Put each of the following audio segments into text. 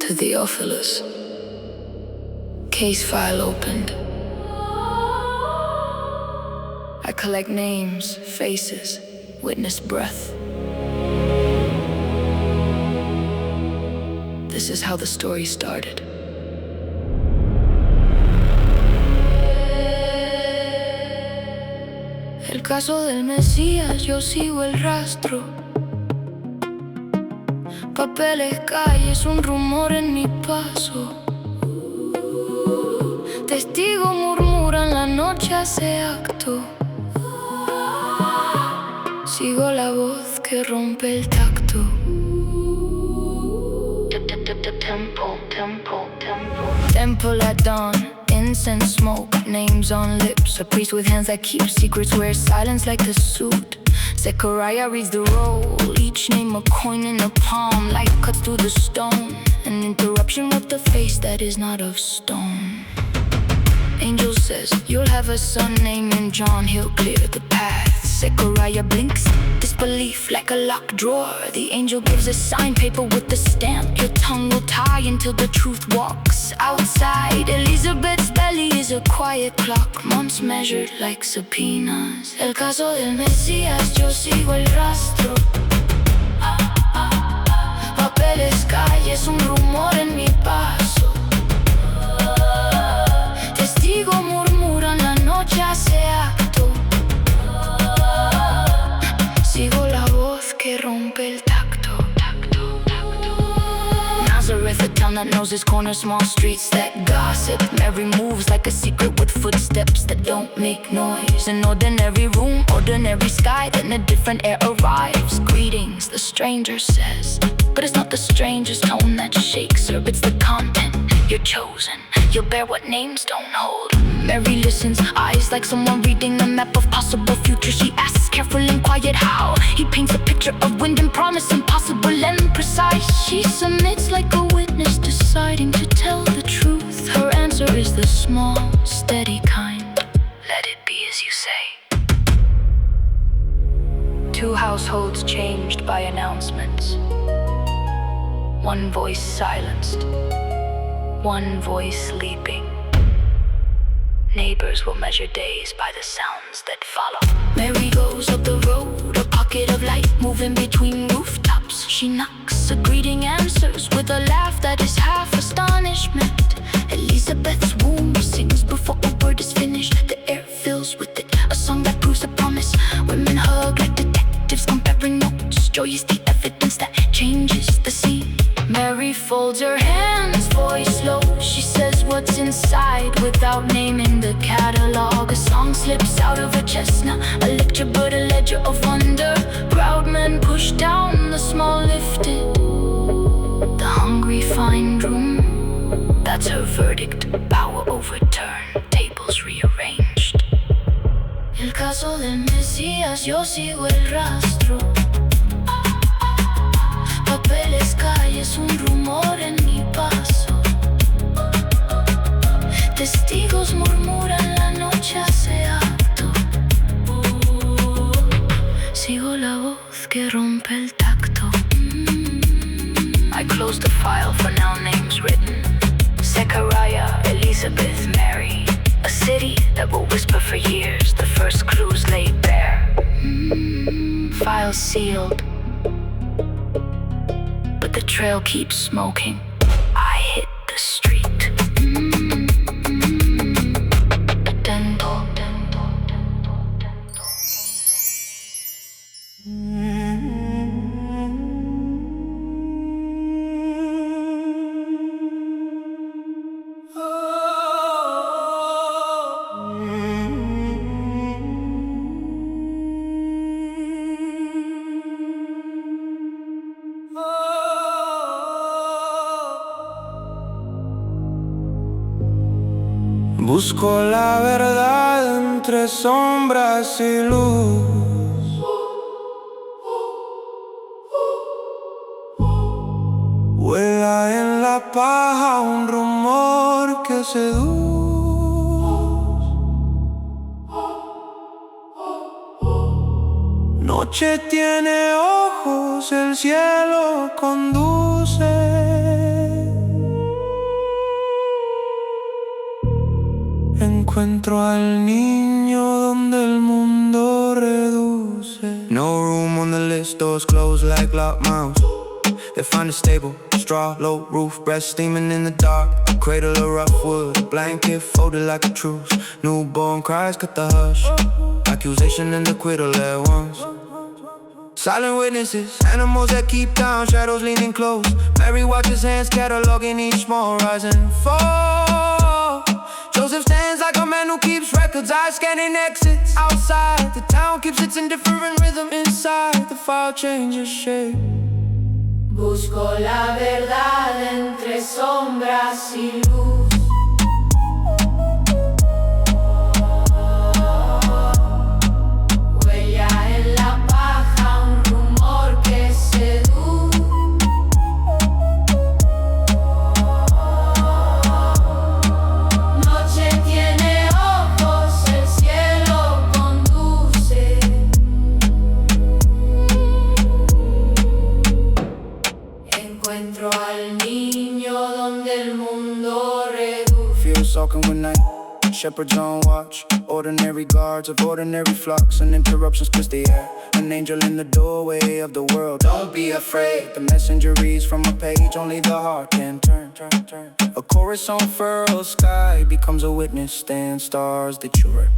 to Theophilus. Case file opened. I collect names, faces, witness breath. This is how the story started. El caso del Mesías, yo sigo el rastro. Papeles, calles, un rumor en mi paso. Testigos murmuran, la noche hace acto. Sigo la voz que rompe el tacto. Temple at dawn, incense smoke, names on lips. A priest with hands that keep secrets wears silence like a suit. Zechariah reads the roll, each name a coin in a palm. Light cuts through the stone, an interruption with the face that is not of stone. Angel says, you'll have a son named John, he'll clear the path. Zechariah blinks, disbelief like a locked drawer. The angel gives a sign paper with the stamp. Your tongue will tie until the truth walks outside. Elizabeth's belly is a quiet clock, months measured like subpoenas. El caso del Mesías, yo sigo el rastro. Papeles, calles, un rumor en mi paso. Testigos murmuran, la noche hace acto. Sigo la voz que rompe el tacto. Nazareth, a town that knows its corners, small streets that gossip. Mary moves like a secret with footsteps that don't make noise. An ordinary room, ordinary sky, then a different air arrives. Greetings, the stranger says. But it's not the stranger's tone that shakes her, it's the content. You're chosen, you'll bear what names don't hold. Mary listens, eyes like someone reading a map of possible future. She asks careful and quiet how he paints a picture of wind and promise, impossible and precise. She submits like a witness, deciding to tell the truth. Her answer is the small, steady kind. Let it be as you say. Two households changed by announcements. One voice silenced, one voice leaping. Neighbors will measure days by the sounds that follow. Mary goes up the road, a pocket of light moving between rooftops. She knocks, a greeting answers with a laugh that is half astonishment. Elizabeth's womb sings before a word is finished. The air fills with it, a song that proves a promise. Women hug like detectives comparing notes. Joy is the evidence that changes the scene. Mary folds her hands, voice low. She says what's inside without naming the catalog. A song slips out of her chest now, a lecture but a ledger of wonder. Proud men push down, the small lifted. The hungry find room. That's her verdict, power overturned, tables rearranged. El caso del Mesías, yo sigo el rastro. Papeles, calles, un rumor en mi paso. Testigos murmuran, la noche hace acto. Sigo la voz que rompe el tacto. I close the file, for now names written. Zechariah, Elizabeth, Mary. A city that will whisper for years, the first clues laid bare. File sealed. The trail keeps smoking. I hit the street. Busco la verdad entre sombras y luz. Vuela en la paja un rumor que seduce. Noche tiene ojos, el cielo conduce. Encuentro al niño donde el mundo reduce. No room on the list, doors closed like locked mouths. They find a stable, straw, low roof, breath steaming in the dark. A cradle of rough wood, a blanket folded like a truce. Newborn cries cut the hush. Accusation and acquittal at once. Silent witnesses, animals that keep down, shadows leaning close. Mary watches hands cataloging each small rise and fall. Joseph stands like a man who keeps records, eyes scanning exits. Outside, the town keeps its indifferent rhythm. Inside, the file changes shape. Busco la verdad entre sombras y luz. Huella en la paja, un rumor que seduce. Noche tiene ojos, el cielo conduce. Encuentro al niño donde el mundo reduce. Fields soaking with night, shepherds on watch. Ordinary guards of ordinary flocks, and interruptions twist the air. An angel in the doorway of the world. Don't be afraid, the messenger reads from a page only the heart can turn. A chorus on furrowed sky becomes a witness, stand stars that you were.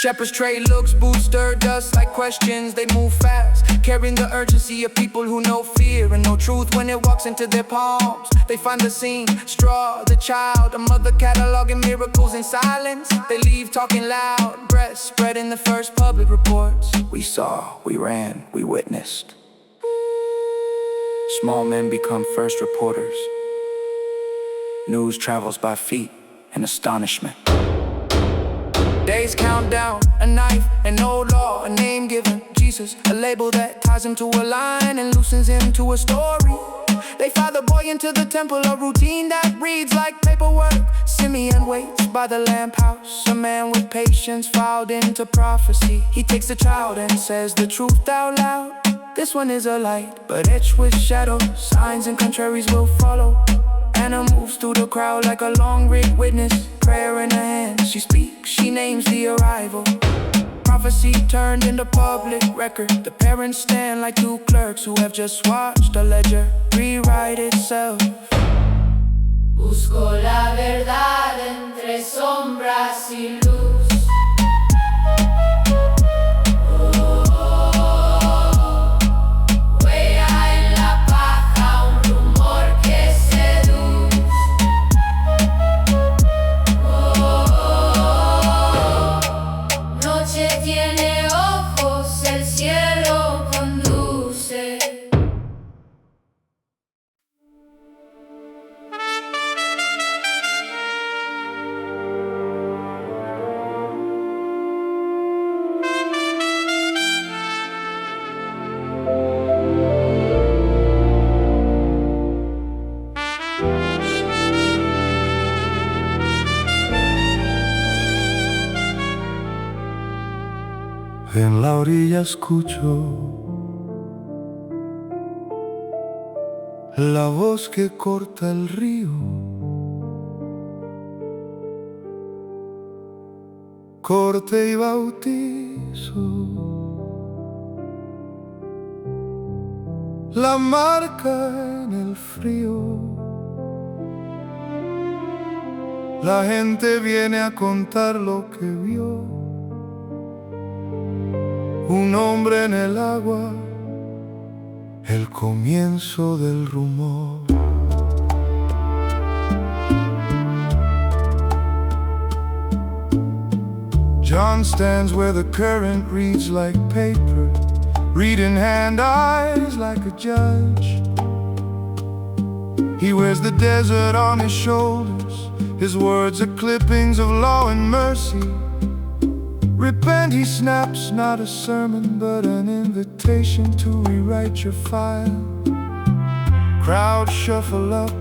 Shepherds trade looks, boots stir dust like questions. They move fast, carrying the urgency of people who know fear and know truth when it walks into their palms. They find the scene, straw, the child, a mother cataloging miracles in silence. They leave talking loud, breasts spreading the first public reports. We saw, we ran, we witnessed. Small men become first reporters. News travels by feet and astonishment. Days count down, a knife, an old law, a name given, Jesus, a label that ties him to a line and loosens him to a story. They file the boy into the temple, a routine that reads like paperwork. Simeon waits by the lamp house, a man with patience filed into prophecy. He takes the child and says the truth out loud. This one is a light, but etched with shadows. Signs and contraries will follow. Anna moves through the crowd like a long-rigged witness. Prayer in her hand, she speaks, she names the arrival. Prophecy turned into public record. The parents stand like two clerks who have just watched a ledger rewrite itself. Busco la verdad entre sombras y luz. En la orilla escucho la voz que corta el río. Corte y bautizo. La marca en el frío. La gente viene a contar lo que vio. Un hombre en el agua, el comienzo del rumor. John stands where the current reads like paper, reading hand eyes like a judge. He wears the desert on his shoulders. His words are clippings of law and mercy. Repent, he snaps, not a sermon, but an invitation to rewrite your file. Crowds shuffle up,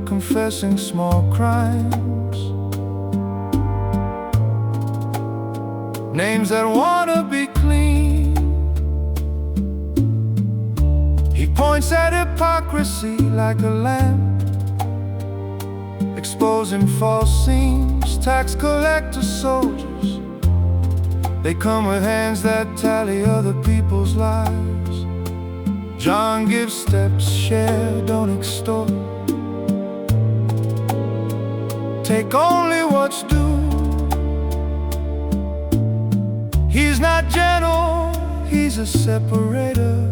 confessing small crimes. Names that wanna be clean. He points at hypocrisy like a lamp, exposing false seams, tax collector soldiers. They come with hands that tally other people's lives. John gives steps, share, don't extort. Take only what's due. He's not gentle, he's a separator.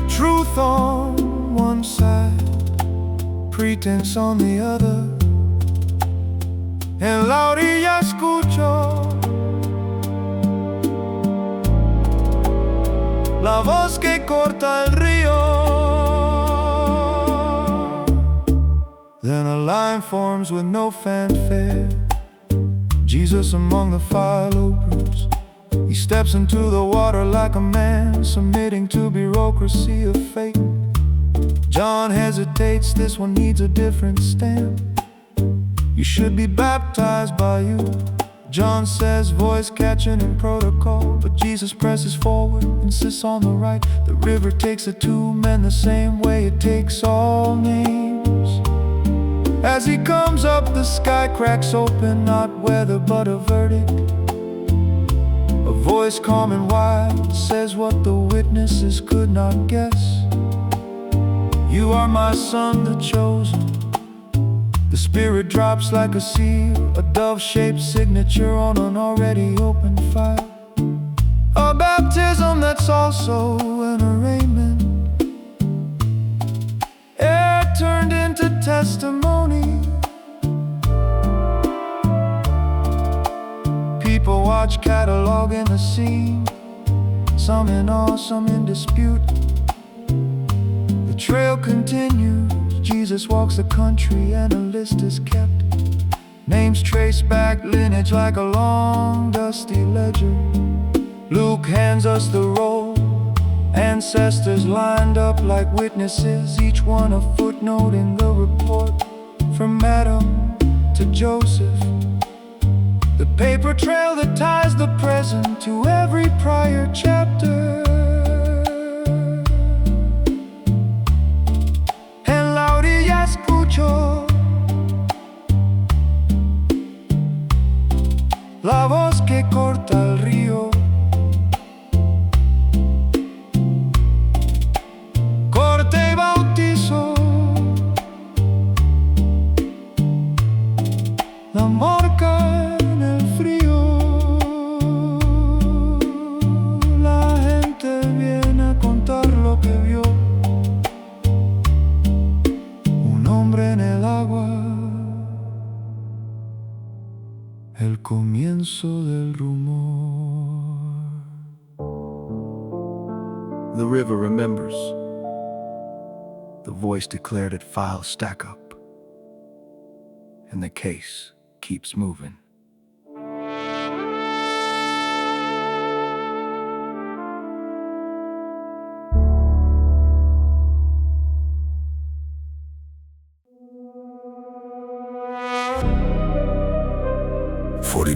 Truth on one side, pretense on the other. En la orilla escucho la voz que corta el río. Then a line forms with no fanfare. Jesus among the filopers. He steps into the water like a man, submitting to bureaucracy of fate. John hesitates, this one needs a different stamp. You should be baptized by you, John says, voice catching in protocol. But Jesus presses forward, insists on the right. The river takes the two men the same way it takes all names. As he comes up, the sky cracks open, not weather but a verdict. A voice calm and wide says what the witnesses could not guess. You are my son, the chosen. The Spirit drops like a seal, a dove-shaped signature on an already open file. A baptism that's also an arraignment. Air turned into testimony. People watch cataloging the scene, some in awe, some in dispute. The trail continues. Jesus walks the country and a list is kept. Names traced back lineage like a long dusty ledger. Luke hands us the roll. Ancestors lined up like witnesses, each one a footnote in the report. From Adam to Joseph, the paper trail that ties the present to every prior chapter. La voz que corta el río. Corte y bautizo. La marca en el frío. La gente viene a contar lo que vio. Un hombre en el agua. El comienzo del rumor. The river remembers. The voice declared it, files stack up. And the case keeps moving.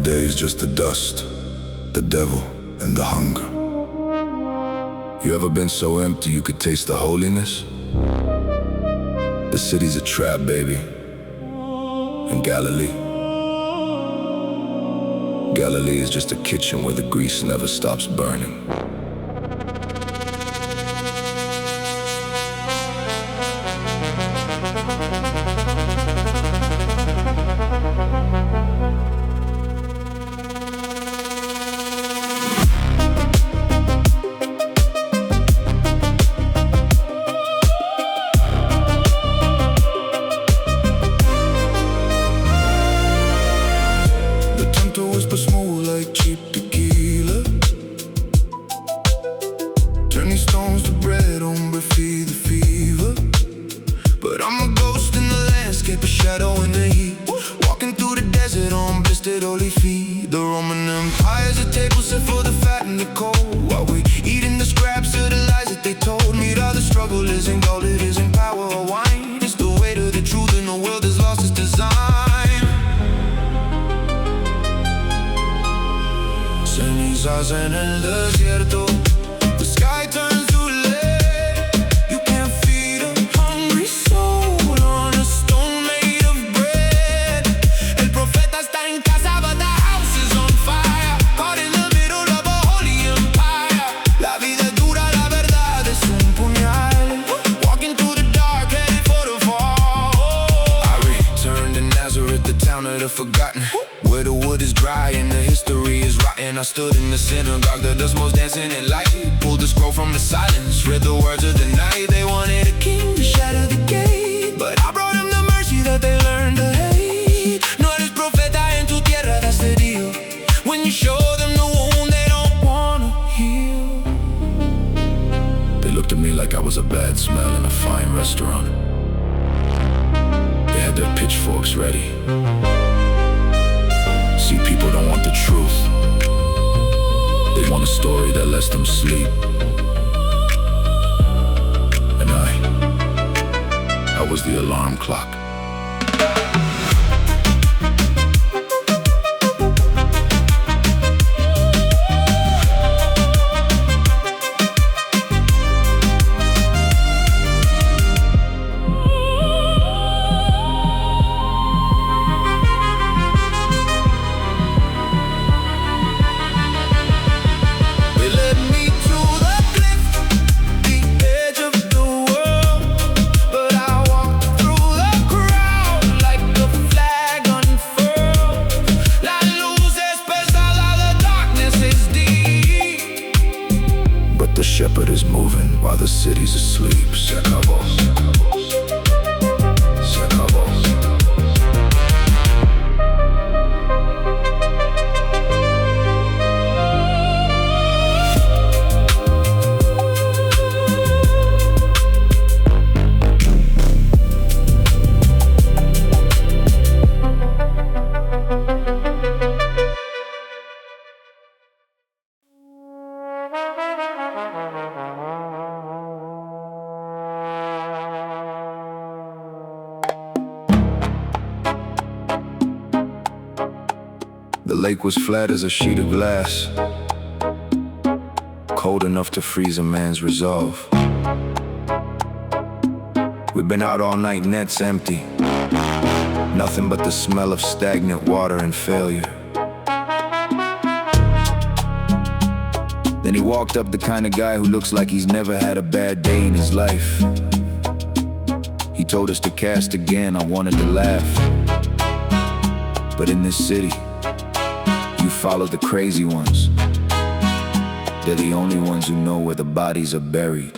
Days just the dust, the devil, and the hunger. You ever been so empty you could taste the holiness? The city's a trap, baby. And Galilee is just a kitchen where the grease never stops burning. Cenizas en el desierto. The sky turns to lead. You can't feed a hungry have forgotten. Where the wood is dry and the history is rotten. I stood in the synagogue, the dust most dancing in light. Pulled the scroll from the silence, read the words of the night. They wanted a king to shatter the gate, but I brought them the mercy that they learned to hate. No eres profeta en tu tierra, that's the deal. When you show them the wound, they don't wanna heal. They looked at me like I was a bad smell in a fine restaurant. They had their pitchforks ready. See, people don't want the truth. They want a story that lets them sleep. And I was the alarm clock. The shepherd is moving while the city's asleep. Se acabó. Se acabó. The lake was flat as a sheet of glass, cold enough to freeze a man's resolve. We've been out all night, nets empty. Nothing but the smell of stagnant water and failure. Then he walked up, the kind of guy who looks like he's never had a bad day in his life. He told us to cast again. I wanted to laugh, but in this city, you follow the crazy ones. They're the only ones who know where the bodies are buried.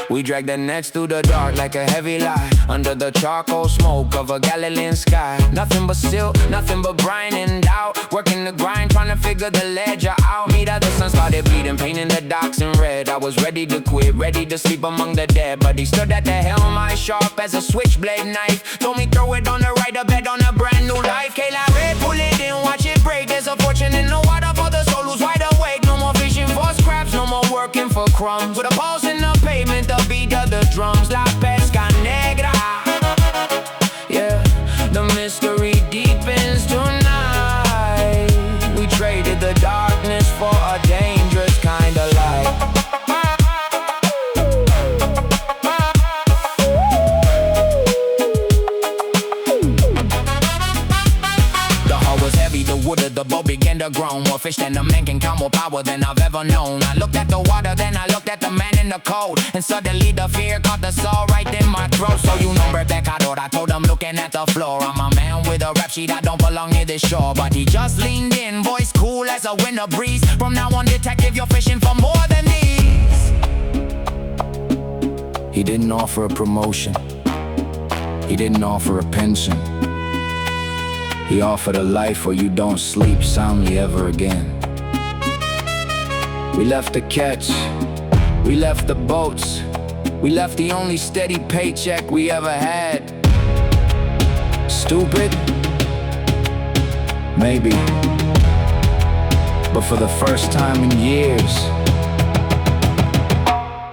We drag the nets through the dark like a heavy lie, under the charcoal smoke of a Galilean sky. Nothing but silt, nothing but brine and doubt. Working the grind, trying to figure the ledger out. Me that the sun started bleeding, painting the docks in red. I was ready to quit, ready to sleep among the dead, but he stood at the helm, eyes sharp as a switchblade knife. Told me throw it on the right, a bet on a brand new life. Red, pull it in, watch it break. There's a fortune in the water for the soul who's wide awake. No more fishing for scraps, no more working for crumbs. With a pulse in the pavement, the beat of the drums. La Pesca, Negra. Yeah, the mystery deepens tonight. We traded the darkness for a dangerous kind of light. The boat began to grow. More fish than a man can count, more power than I've ever known. I looked at the water, then I looked at the man in the cold, and suddenly the fear caught the soul right in my throat. So you know Rebecca, I told him looking at the floor. I'm a man with a rap sheet, I don't belong near this shore. But he just leaned in, voice cool as a winter breeze. From now on, detective, you're fishing for more than these. He didn't offer a promotion, he didn't offer a pension. He offered a life where you don't sleep soundly ever again. We left the catch, we left the boats, we left the only steady paycheck we ever had. Stupid? Maybe. But for the first time in years,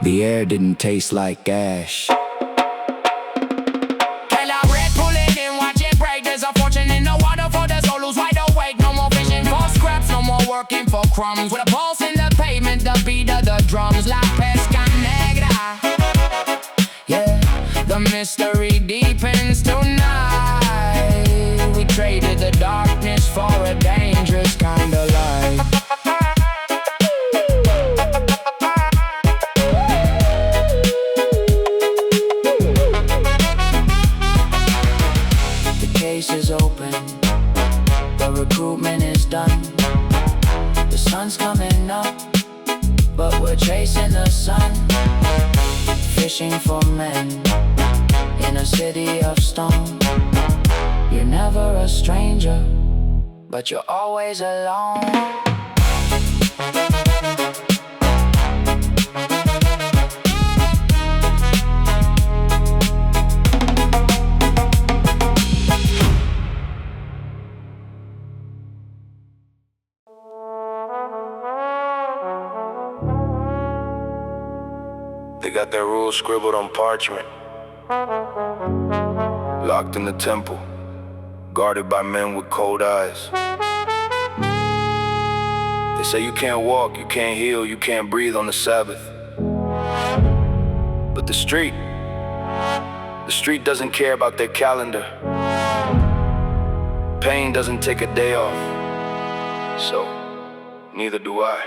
the air didn't taste like ash. Working for crumbs, with a pulse in the pavement, the beat of the drums. La Pesca, Negra. Yeah, the mystery for a dangerous kind of life. The case is open, the recruitment is done. The sun's coming up, but we're chasing the sun. Fishing for men in a city of stone. You're never a stranger, but you're always alone. They got their rules scribbled on parchment, locked in the temple, guarded by men with cold eyes. They say you can't walk, you can't heal, you can't breathe on the Sabbath. But the street doesn't care about their calendar. Pain doesn't take a day off, so neither do I.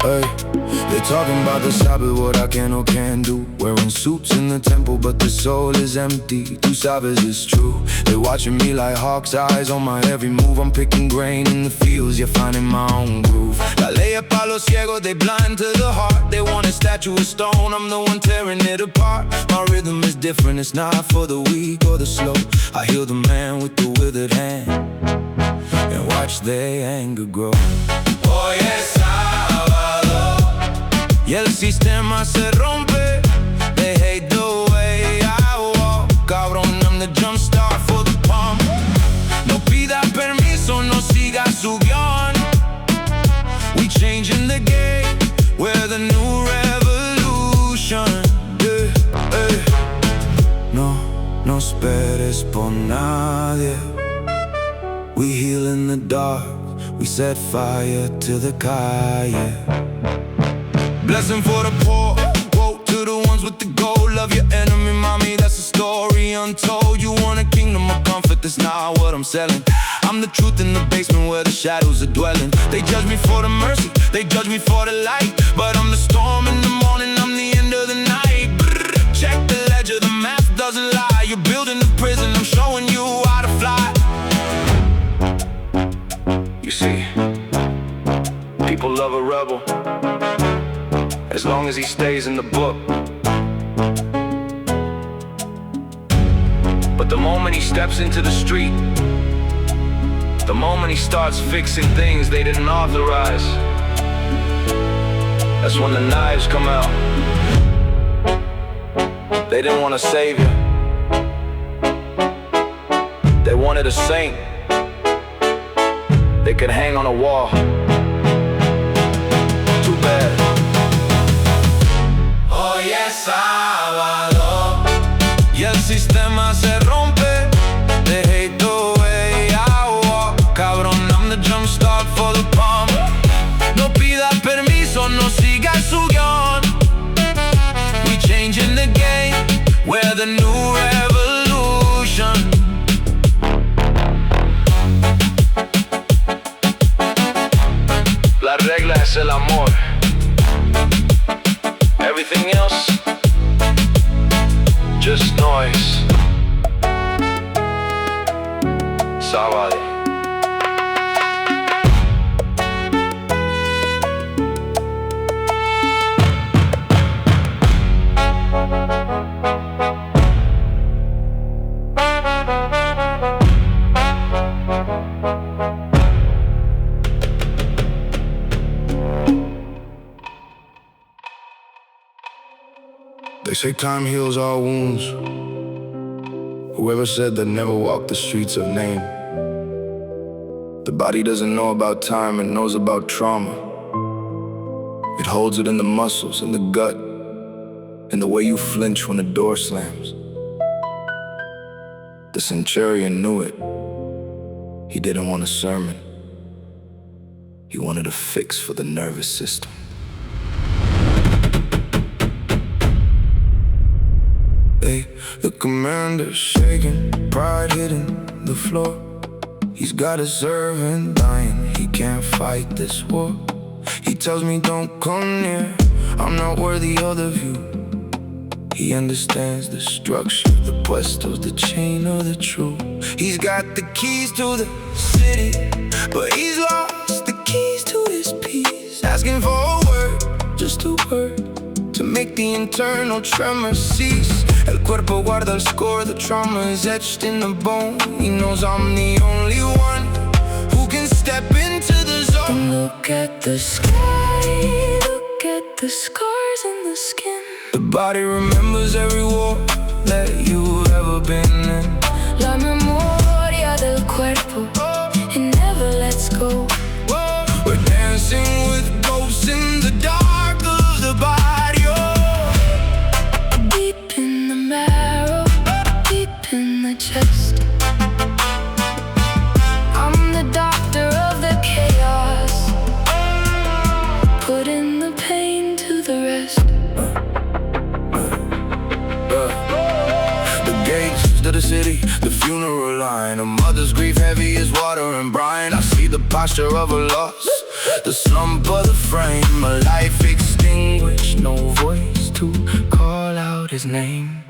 Hey, they're talking about the Sabbath, what I can or can't do. Wearing suits in the temple, but the soul is empty. Two Sabbaths is true. They're watching me like hawk's eyes on my every move. I'm picking grain in the fields, you're finding my own groove. La ley pa' los ciegos, they blind to the heart. They want a statue of stone, I'm the one tearing it apart. My rhythm is different, it's not for the weak or the slow. I heal the man with the withered hand and watch their anger grow. Oh yes, y el sistema se rompe. They hate the way I walk. Cabrón, I'm the jump start for the pump. No pida permiso, no siga su guión. We changing the game, we're the new revolution. Yeah, hey. No esperes por nadie. We heal in the dark, we set fire to the calle. Blessing for the poor, woe to the ones with the gold. Love your enemy, mommy, that's a story untold. You want a kingdom of comfort, that's not what I'm selling. I'm the truth in the basement where the shadows are dwelling. They judge me for the mercy, they judge me for the light. But I'm the storm in the morning, I'm the end of the night. Check the ledger, the math doesn't lie. You're building a prison, I'm showing you how to fly. You see, people love a rebel as long as he stays in the book. But the moment he steps into the street, the moment he starts fixing things they didn't authorize, that's when the knives come out. They didn't want a savior, they wanted a saint they could hang on a wall. Too bad. Hoy es sábado y el sistema se rompe. They hate the way I walk. Cabrón, I'm the jump start for the pump. No pida permiso, no siga su guión. We changing the game, we're the new revolution. La regla es el amor. Everything else, just noise. Sábado. They say time heals all wounds. Whoever said that never walked the streets of name. The body doesn't know about time, it knows about trauma. It holds it in the muscles, in the gut, in the way you flinch when the door slams. The centurion knew it. He didn't want a sermon. He wanted a fix for the nervous system. Hey, the commander's shaking, pride hitting the floor. He's got a servant dying, he can't fight this war. He tells me don't come near, I'm not worthy of the view. He understands the structure, the puestos, the chain of the true. He's got the keys to the city, but he's lost the keys to his peace. Asking for a word, just a word, to make the internal tremor cease. El cuerpo guarda el score, the trauma is etched in the bone. He knows I'm the only one who can step into the zone. Look at the sky, look at the scars in the skin. The body remembers every war that you've ever been in. La memoria del cuerpo, it never lets go. We're dancing with ghosts in the dark of the barrio. Deep in the marrow, deep in the chest. I'm the doctor of the chaos, putting the pain to the rest. The gates to the city, the funeral line. A mother's grief heavy as water and brine. I see the posture of a loss, the slump of the frame. A life extinguished, no voice to call out his name.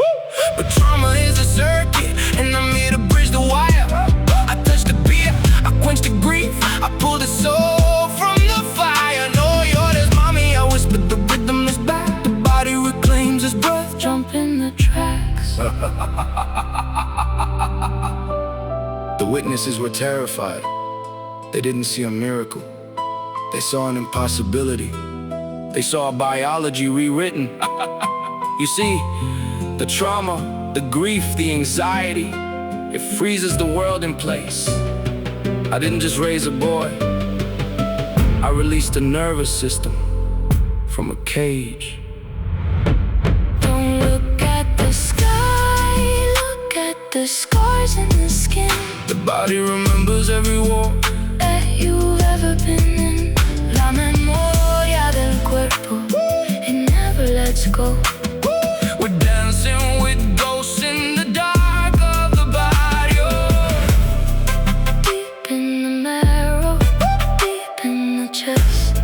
But trauma is a circuit, and I'm here to bridge the wire. I touch the beat, I quench the grief, I pull the soul from the fire. Know you're this mommy, I whisper the rhythm is back. The body reclaims its breath. Jump in the tracks. The witnesses were terrified. They didn't see a miracle. They saw an impossibility. They saw a biology rewritten. You see, the trauma, the grief, the anxiety, it freezes the world in place. I didn't just raise a boy. I released a nervous system from a cage. Don't look at the sky, look at the scars in the skin. The body remembers every war that you've ever been in. La memoria del cuerpo, it never lets go. We're dancing with ghosts in the dark of the barrio. Deep in the marrow, deep in the chest.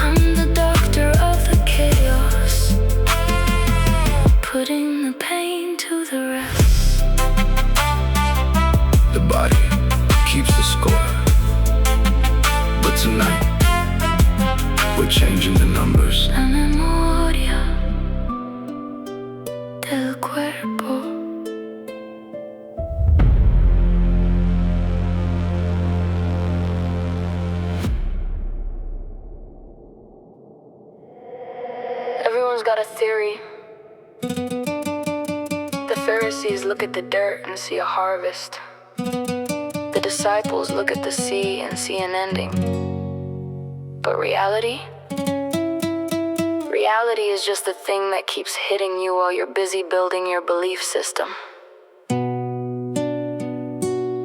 I'm the doctor of the chaos, putting the pain to the rest. The body keeps the score, but tonight we're changing the numbers. La memoria del cuerpo. Everyone's got a theory. The Pharisees look at the dirt and see a harvest. The disciples look at the sea and see an ending. But reality? Reality is just the thing that keeps hitting you while you're busy building your belief system.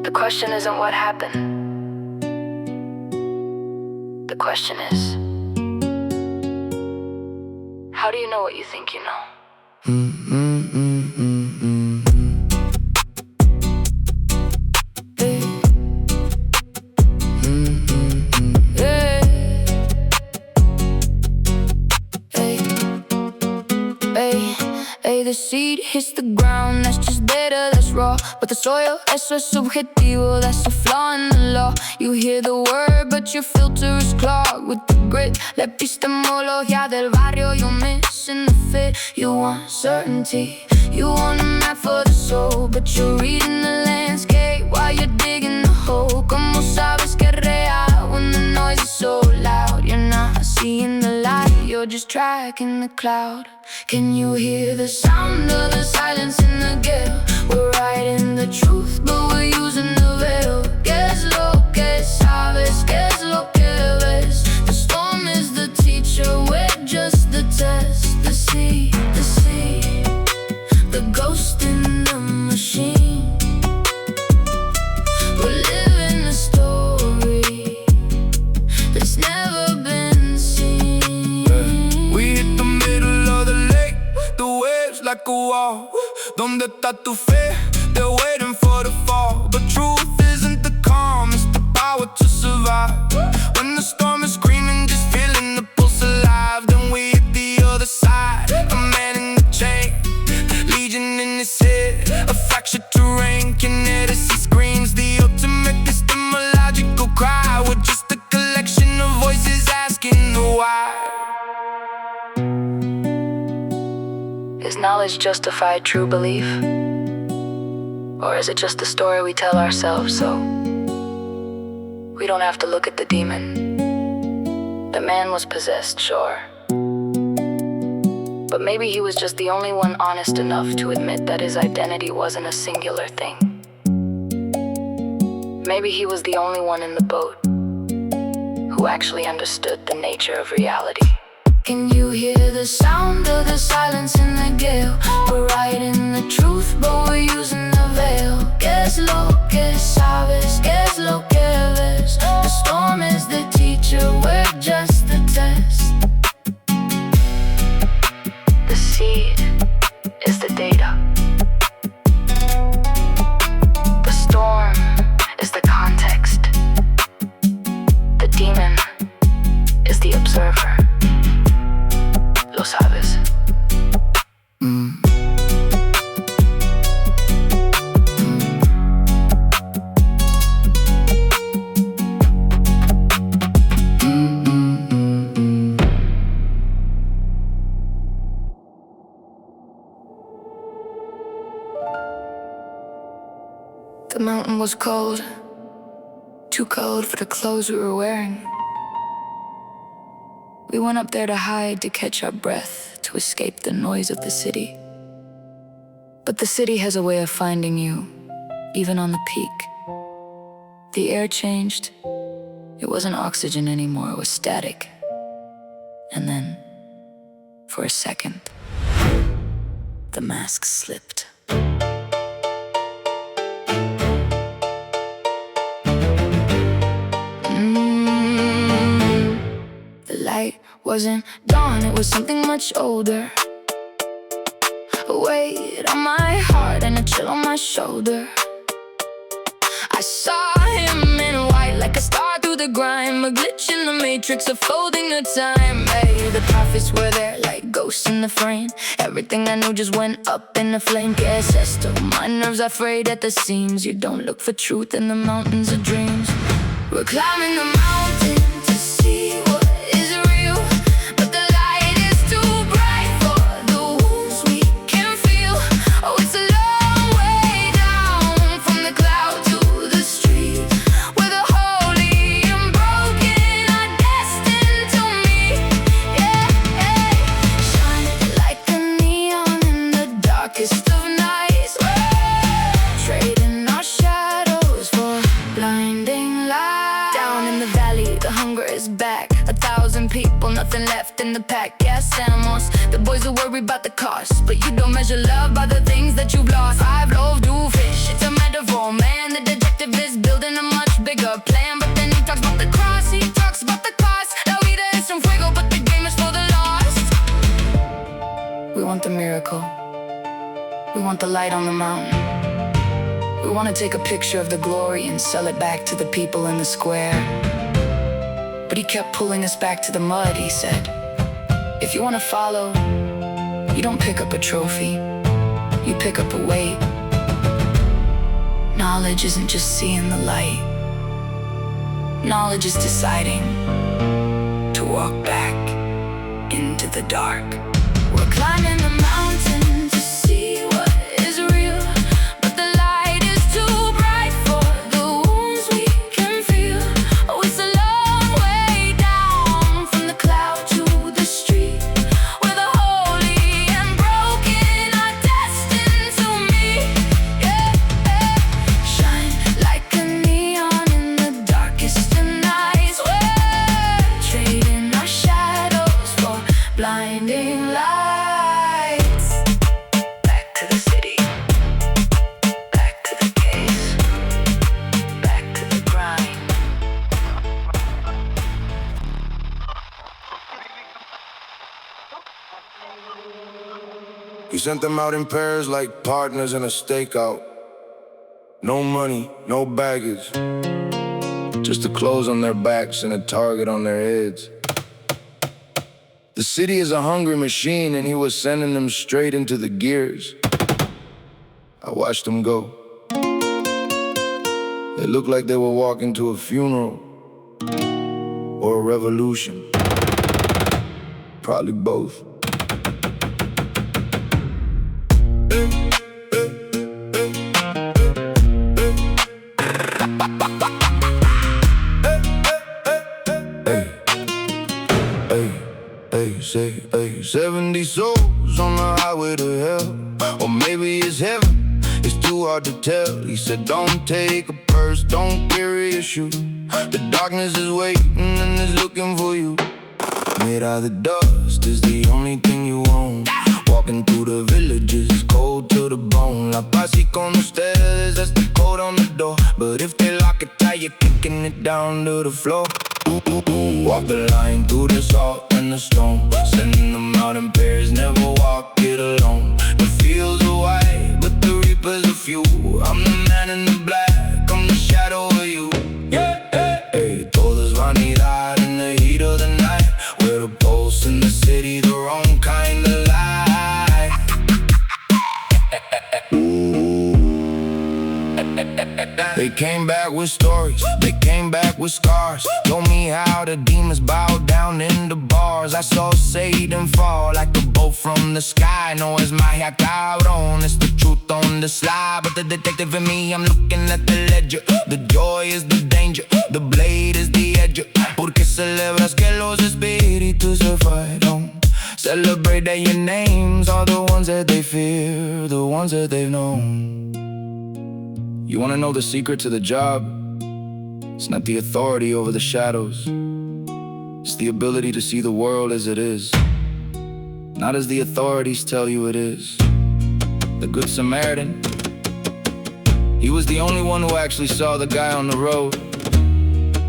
The question isn't what happened. The question is, how do you know what you think you know? The seed hits the ground, that's just data, that's raw. But the soil, eso es subjetivo, that's a flaw in the law. You hear the word, but your filter is clogged with the grit. La Epistemología del Barrio, you're missing the fit. You want certainty, you want a map for the soul, but you're reading the landscape while you're digging the hole. Como sabes que es real when the noise is so loud? You're not seeing the light, you're just tracking the cloud. Can you hear the sound of the silence in the gale? We're writing the truth, but we're using the veil. ¿Qué es lo que sabes? ¿Qué es lo que ves? The storm is the teacher, we're just the test. The sea, the ghost in the machine. We're living the story. a wall. ¿Dónde está tu fe? They're waiting for the fall. But truth isn't the calm, it's the power to survive. When the storm is screaming, just feeling the pulse alive. Then we hit the other side, a man in the chain, legion in his head, a fractured terrain. Kinetic screams, the ultimate epistemological cry. We're just a collection of voices asking the why. Is knowledge justified true belief? Or is it just a story we tell ourselves so we don't have to look at the demon? The man was possessed, sure. But maybe he was just the only one honest enough to admit that his identity wasn't a singular thing. Maybe he was the only one in the boat who actually understood the nature of reality. Can you hear the sound of the silence in the gale? We're writing the truth, but we're using the veil. ¿Qué es lo que sabes? ¿Qué es lo que ves? The storm is the teacher, we're just the test. The seed is the data. The storm is the context. The demon is the observer. Lo sabes. The mountain was cold, too cold for the clothes we were wearing. We went up there to hide, to catch our breath, to escape the noise of the city. But the city has a way of finding you, even on the peak. The air changed. It wasn't oxygen anymore, it was static. And then, for a second, the mask slipped. Light wasn't dawn, it was something much older. A weight on my heart and a chill on my shoulder. I saw him in white like a star through the grime, a glitch in the matrix, a folding of time. Hey, the prophets were there like ghosts in the frame. Everything I knew just went up in a flame. Guess esto, my nerves are frayed at the seams. You don't look for truth in the mountains of dreams. We're climbing the mountain to see what is real, but the light is too bright for the wounds we can feel. Oh, it's a long way down from the cloud to the street, where the holy and broken are destined to meet. Yeah, yeah. Shining like a neon in the darkest of nights, trading our shadows for blinding light. Down in the valley, the hunger is back. 1,000 people, nothing left in the pack. Hacemos. The boys are worried about the cost, but you don't measure love by the things that you've lost. 5 loaves, 2 fish, it's a metaphor, man. The detective is building a much bigger plan, but then he talks about the cross, he talks about the cost. La vida es un fuego, but the game is for the lost. We want the miracle. We want the light on the mountain. We want to take a picture of the glory and sell it back to the people in the square. But he kept pulling us back to the mud. He said, if you want to follow, you don't pick up a trophy, you pick up a weight. Knowledge isn't just seeing the light. Knowledge is deciding to walk back into the dark. We're climbing the mountain to see what is real, but the light is too bright for the wounds we can feel. Oh, it's a long way down from the cloud to the street, where the holy and broken are destined to meet. Yeah, yeah. Shine like a neon in the darkest of nights. We're trading our shadows for blinding light. 'Cause we're climbing the mountain to see what is real, but the light is too bright for the wounds we can feel. Oh, it's a long way down from the cloud to the street, where the holy and broken are destined to meet. Yeah, yeah. Shine like a neon in the darkest of nights. We're trading our shadows for blinding light. He sent them out in pairs like partners in a stakeout. No money, no baggage, just the clothes on their backs and a target on their heads. The city is a hungry machine, and he was sending them straight into the gears. I watched them go. It looked like they were walking to a funeral or a revolution. Probably both. Say, 70 souls on the highway to hell, or maybe it's heaven, it's too hard to tell. He said don't take a purse, don't carry a shoe. The darkness is waiting and is looking for you. Made out of the dust is the only thing you own. Walking through the villages, cold to the bone. La paz y con ustedes, that's the code on the door. But if they lock it tight, you're kicking it down to the floor. Walk the line through the salt and the stone, sending them out in pairs, never walk it alone. The fields are white, but the reapers are few. I'm the man in the black, I'm the shadow of you. Hey, todo es vanidad in the heat of the night. We're the pulse in the city, the wrong kind of light. They came back with stories, they came back with scars. Told me how the demons bowed down in the bars. I saw Satan fall like a bolt from the sky. No, it's my cabrón, it's the truth on the slide. But the detective in me, I'm looking at the ledger. The joy is the danger, the blade is the edge. Porque celebras que los espíritus se fueron. Celebrate that your names are the ones that they fear, the ones that they've known. You wanna know the secret to the job? It's not the authority over the shadows. It's the ability to see the world as it is, not as the authorities tell you it is. The Good Samaritan, he was the only one who actually saw the guy on the road.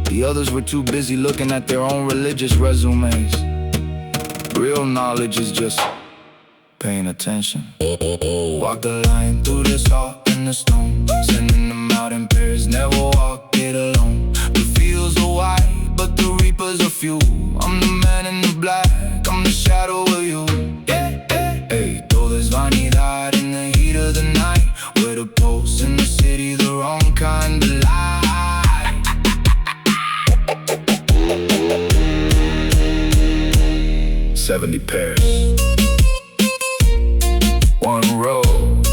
The others were too busy looking at their own religious resumes. Real knowledge is just paying attention. Walk the line through the salt and the stone, sending them out in pairs, never walk it alone. The fields are wide, but the reapers are few. I'm the man in the black, I'm the shadow of you. Hey, todo es vanidad in the heat of the night. We're the pulse in the city, the wrong kind of light. 70 pairs, one road.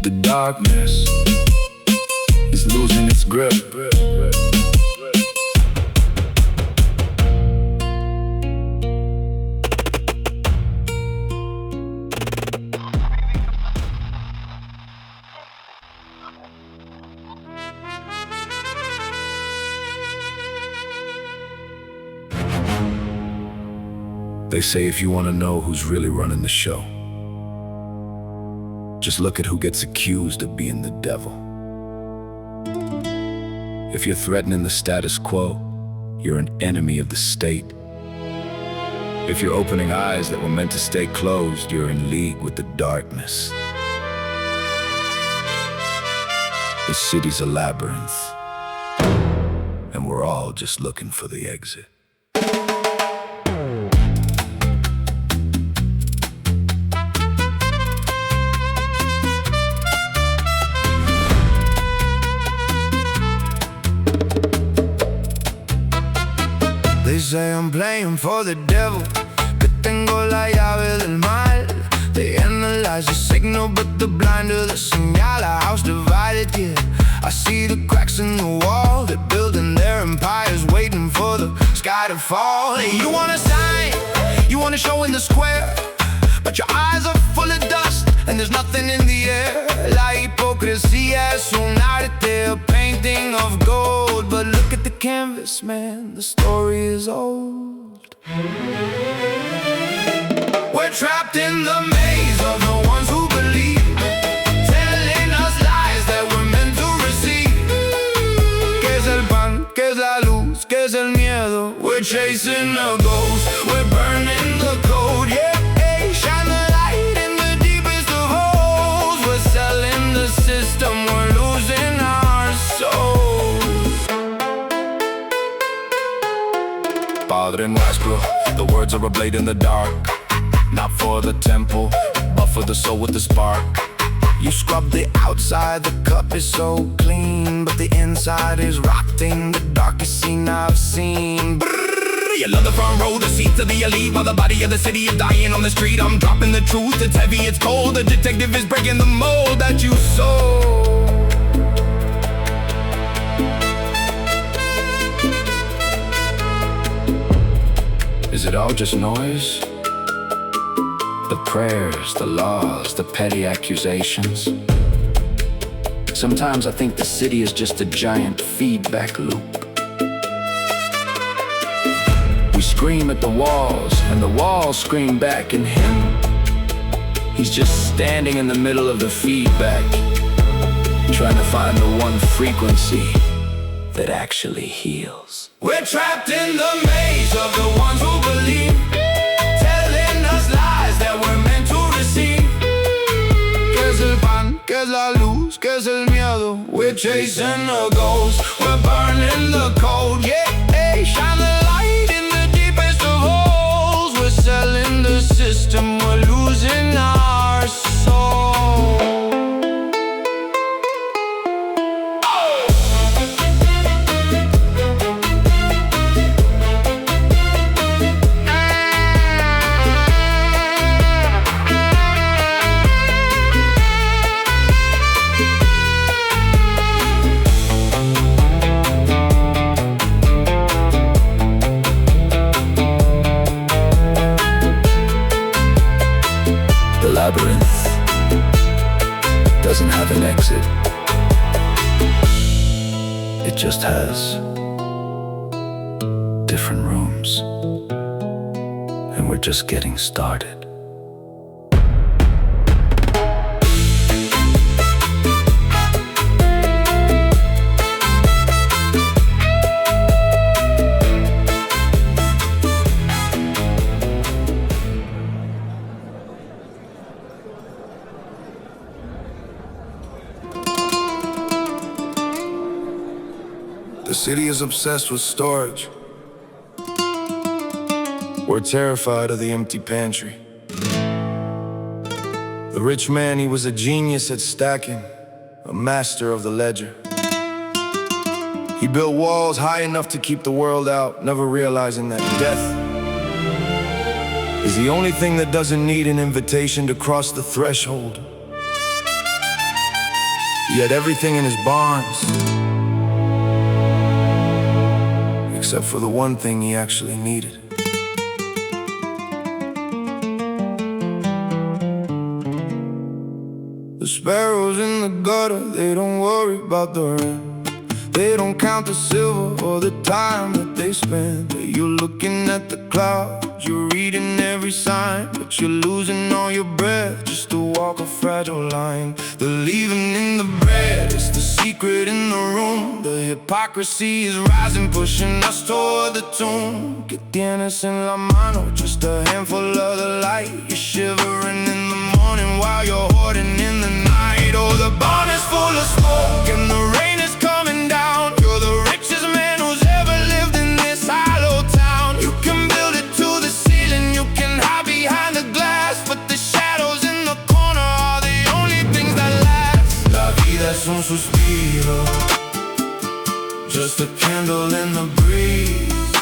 The darkness is losing its grip. They say if you want to know who's really running the show, just look at who gets accused of being the devil. If you're threatening the status quo, you're an enemy of the state. If you're opening eyes that were meant to stay closed, you're in league with the darkness. The city's a labyrinth, and we're all just looking for the exit. They say I'm playing for the devil, que tengo la llave del mal. They analyze the signal, but they're blind to the señal. A house divided, yeah, I see the cracks in the wall. They're building their empires, waiting for the sky to fall. Hey, you want a sign, you want to show in the square, but your eyes are full of dust, and there's nothing in the air. La hipocresía es un arte, a painting of gold. But look at the canvas, man, the story is old. We're trapped in the maze of the ones who believe, telling us lies that we're meant to receive. ¿Qué es el pan? ¿Qué es la luz? ¿Qué es el miedo? We're chasing a ghost, we're burning the code, yeah, hey, shine the Padre nuestro, the words are a blade in the dark. Not for the temple, but for the soul with the spark. You scrub the outside, the cup is so clean, but the inside is rotting, the darkest scene I've seen. You love the front row, the seats of the elite, while the body of the city is dying on the street. I'm dropping the truth, it's heavy, it's cold. The detective is breaking the mold that you sold. Is it all just noise? The prayers, the laws, the petty accusations. Sometimes I think the city is just a giant feedback loop. We scream at the walls, and the walls scream back in him. He's just standing in the middle of the feedback, trying to find the one frequency that actually heals. We're trapped in the maze of the ones who believe, telling us lies that we're meant to receive. ¿Qué es el pan? ¿Qué es la luz? ¿Qué es el miedo? We're chasing a ghost, we're burning the code. Yeah, hey, shine the light in the deepest of holes. We're selling the system, we're losing our soul. Labyrinth doesn't have an exit. It just has different rooms, and we're just getting started. The city is obsessed with storage. We're terrified of the empty pantry. The rich man, he was a genius at stacking, a master of the ledger. He built walls high enough to keep the world out, never realizing that death is the only thing that doesn't need an invitation to cross the threshold. He had everything in his barns, except for the one thing he actually needed. The sparrows in the gutter, they don't worry about the rent. They don't count the silver or the time that they spend. You're looking at the clouds, you're reading every sign, but you're losing all your breath just to walk a fragile line. The leaving in the bread, it's the secret in the room. The hypocrisy is rising, pushing us toward the tomb. Que tienes en la mano, just a handful of the light. You're shivering in the morning while you're hoarding in the night. Oh, the barn is full of smoke and the rain is coming down. You're the richest man who's ever lived in this hollow town. You can build it to the ceiling, you can hide behind the glass, but the shadows in the corner are the only things that last. La vida es un suspiro, just a candle in the breeze,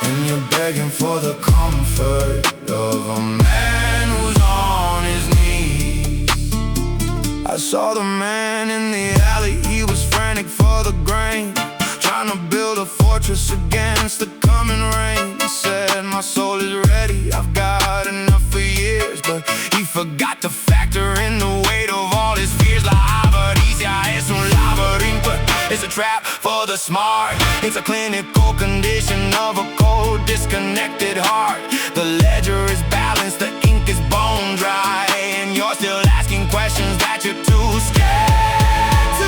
and you're begging for the comfort of a man who's on his knees. I saw the man in the alley, he was frantic for the grain, trying to build a fortress against the coming rain. He said, my soul is ready, I've got enough for years, but he forgot to factor in the weight of all his fears. La avaricia es un laberinto, it's a trap for the smart. It's a clinical condition of a cold, disconnected heart. The ledger is balanced, the ink is bone dry, and you're still asking questions that you're too scared to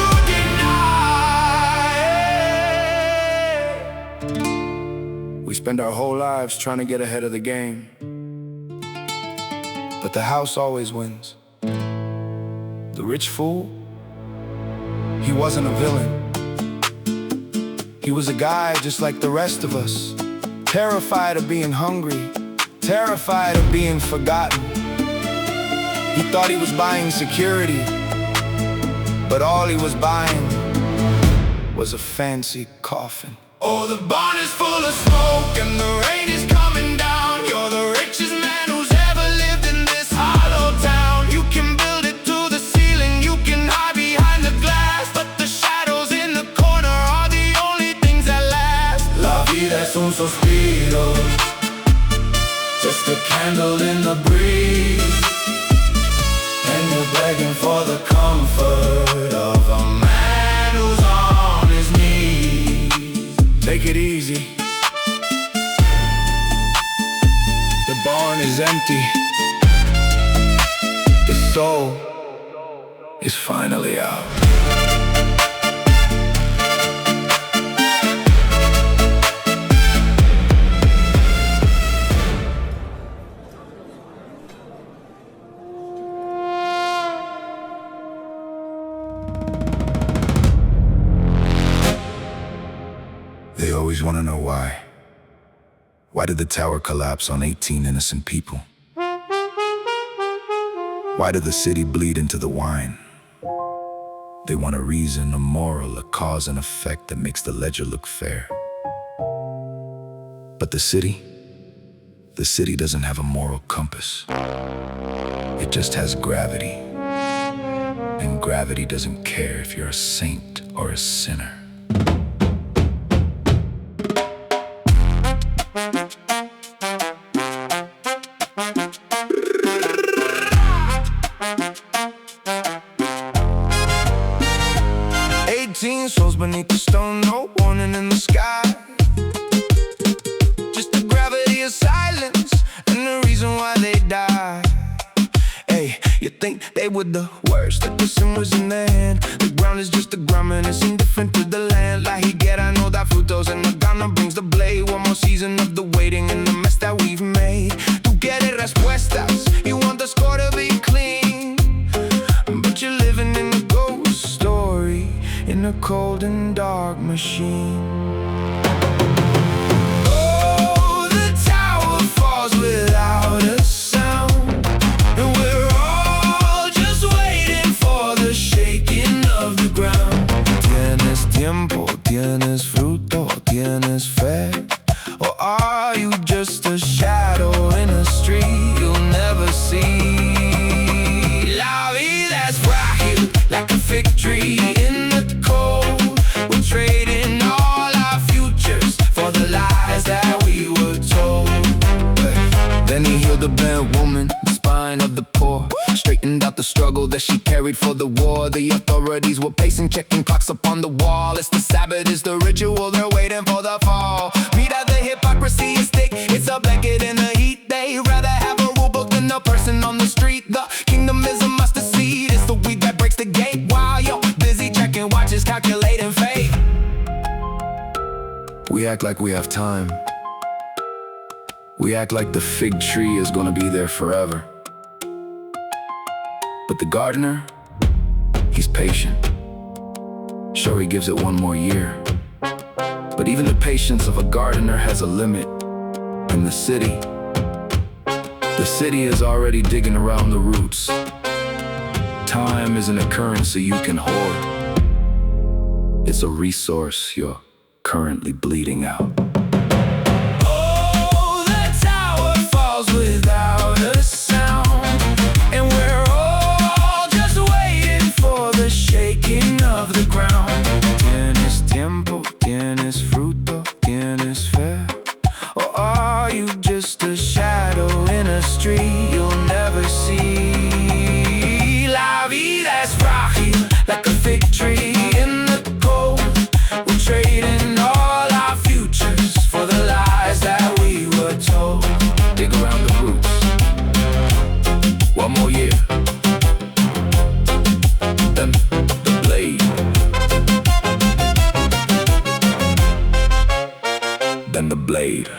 deny. We spend our whole lives trying to get ahead of the game, but the house always wins. The rich fool, he wasn't a villain. He was a guy just like the rest of us, Terrified of being hungry, terrified of being forgotten. He thought he was buying security, but all he was buying was a fancy coffin. Oh, the barn is full of smoke and the rain is coming down. You're the richest man who's ever lived in this hollow town. You can build it to the ceiling, you can hide behind the glass, but the shadows in the corner are the only things that last. La vida es un suspiro, just a candle in the breeze, and you're begging for the comfort of a man who's on his knees. Take it easy. The barn is empty. The soul is finally out. They always want to know why. Why did the tower collapse on 18 innocent people? Why did the city bleed into the wine? They want a reason, a moral, a cause and effect that makes the ledger look fair. But the city doesn't have a moral compass. It just has gravity. And gravity doesn't care if you're a saint or a sinner. Souls beneath the stone, no warning in the sky. Just the gravity of silence and the reason why they die. Hey, you think they were the worst, that the sin was in their hand. The ground is just the ground and it's indifferent to the land. La higuera, no da frutos, and the Ghana brings the blade. One more season of the waiting and the mess that we've made. Tú quieres respuestas, you want the score to be clean, but you're living in a ghost story, in a cold and dark machine. Oh, the tower falls without a sound, and we're all just waiting for the shaking of the ground. Tienes tiempo, tienes fruto, tienes fe, or are you just a shadow in a street you'll never see? La vida es frágil, like a fig tree in the cold. We're trading all our futures for the lies that we were told. Then he healed the bent woman, the spine of the poor, straightened out the struggle that she carried for the war. The authorities were pacing, checking clocks upon the wall. It's the Sabbath, it's the ritual, they're waiting for the fall. Mira, the hypocrisy is thick, it's a blanket in the heat. They rather have a rule book than a person on the street. The kingdom is a mustard seed, it's the weed that breaks the gate while you're busy checking watches, calculating fate. We act like we have time. We act like the fig tree is gonna be there forever. But the gardener, he's patient. Sure, he gives it one more year, but even the patience of a gardener has a limit. In the city is already digging around the roots. Time isn't a currency you can hoard. It's a resource you're currently bleeding out. Oh, the tower falls without a sound, and we're all just waiting for the shaking of the ground. Tienes tiempo, tienes fruto, tienes fe, or are you just a shadow in a street you'll never see? La vida es frágil, like a fig tree in the cold. We're trading all our futures for the lies that we were told. Dig around the roots. One more year. Then the blade. Then the blade.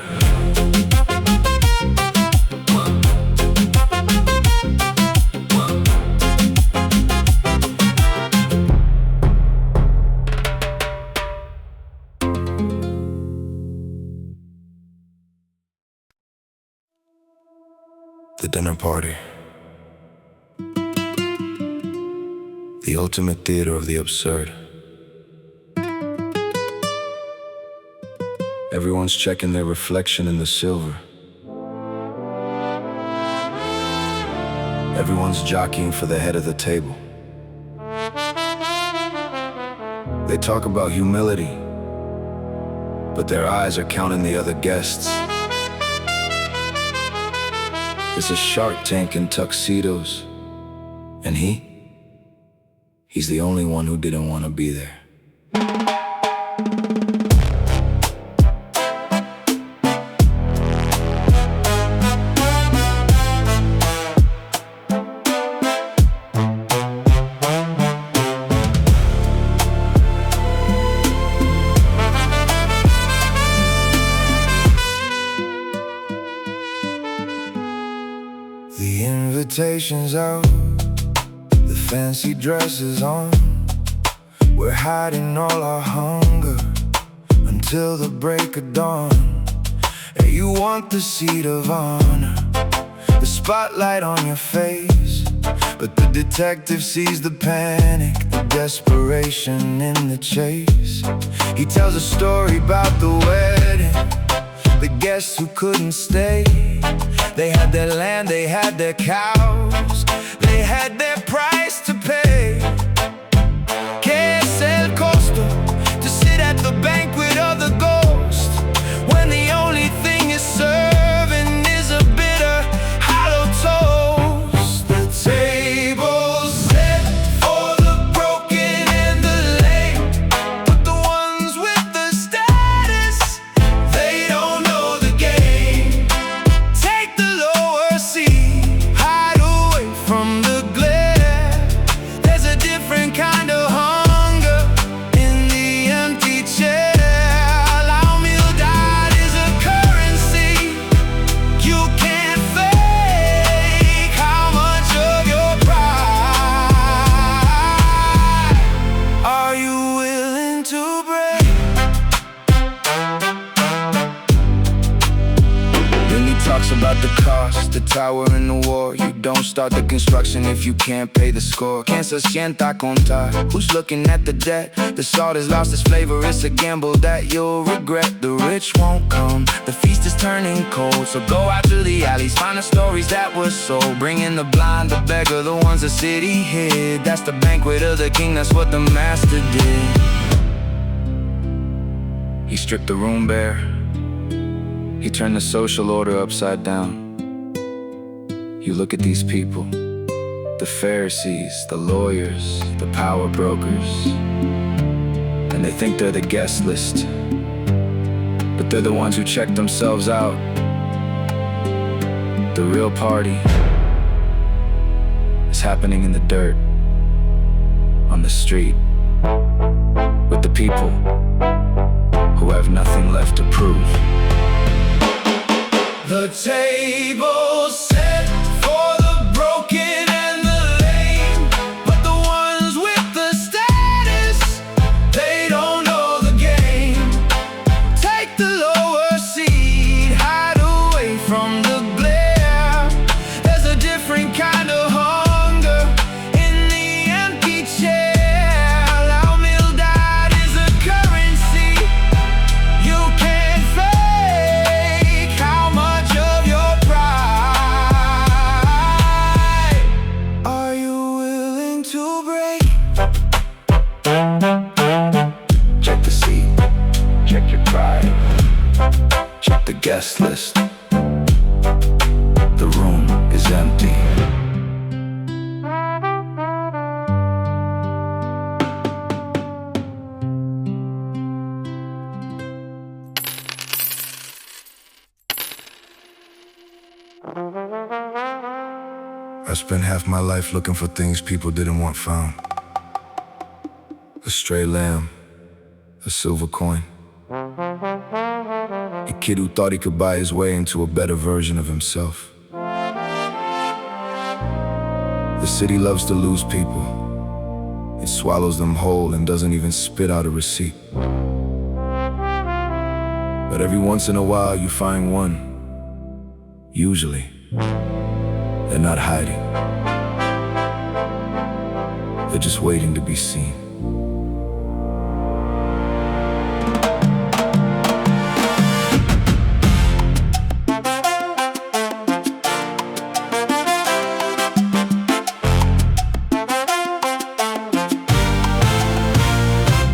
The dinner party. The ultimate theater of the absurd. Everyone's checking their reflection in the silver. Everyone's jockeying for the head of the table. They talk about humility, but their eyes are counting the other guests. There's a Shark Tank in tuxedos, and he's the only one who didn't want to be there. The invitation's out, the fancy dresses on. We're hiding all our hunger until the break of dawn. And you want the seat of honor, the spotlight on your face. But the detective sees the panic, the desperation in the chase. He tells a story about the wedding, the guests who couldn't stay. They had their land, they had their cows, they had their price to pay. Que es el costo to sit at the banquet of the ghost, when the only thing you're serving is a bitter, hollow toast. The table's set for the broken and the lame, but the ones with the status, they don't know the game. Take the lower seat, hide away from the glare. There's a different kind of hunger in the empty chair. Allow me to die is a currency you can't fake. How much of your pride are you willing to break? Then he talks about the cost, the tower and the war. You don't start the construction if you can't pay the score. Can't se sienta contar. Who's looking at the debt? The salt has lost its flavor, it's a gamble that you'll regret. The rich won't come, the feast is turning cold. So go out to the alleys, find the stories that were sold. Bring in the blind, the beggar, the ones the city hid. That's the banquet of the king, that's what the master did. He stripped the room bare, he turned the social order upside down. You look at these people, the Pharisees, the lawyers, the power brokers, and they think they're the guest list, but they're the ones who check themselves out. The real party is happening in the dirt, on the street, with the people who have nothing left to prove. The table's set for the broken and the lame, but the ones with the status, they don't know the game. Take the lower seat, hide away from the glare. There's a different kind of hunger in the empty chair. Allow me to die is a currency you can't fake. How much of your pride are you willing to break? Check the seat, check your pride, check the guest list. The room is empty. I spent half my life looking for things people didn't want found. A stray lamb, a silver coin, a kid who thought he could buy his way into a better version of himself. The city loves to lose people. It swallows them whole and doesn't even spit out a receipt. But every once in a while you find one, usually They're not hiding. They're just waiting to be seen.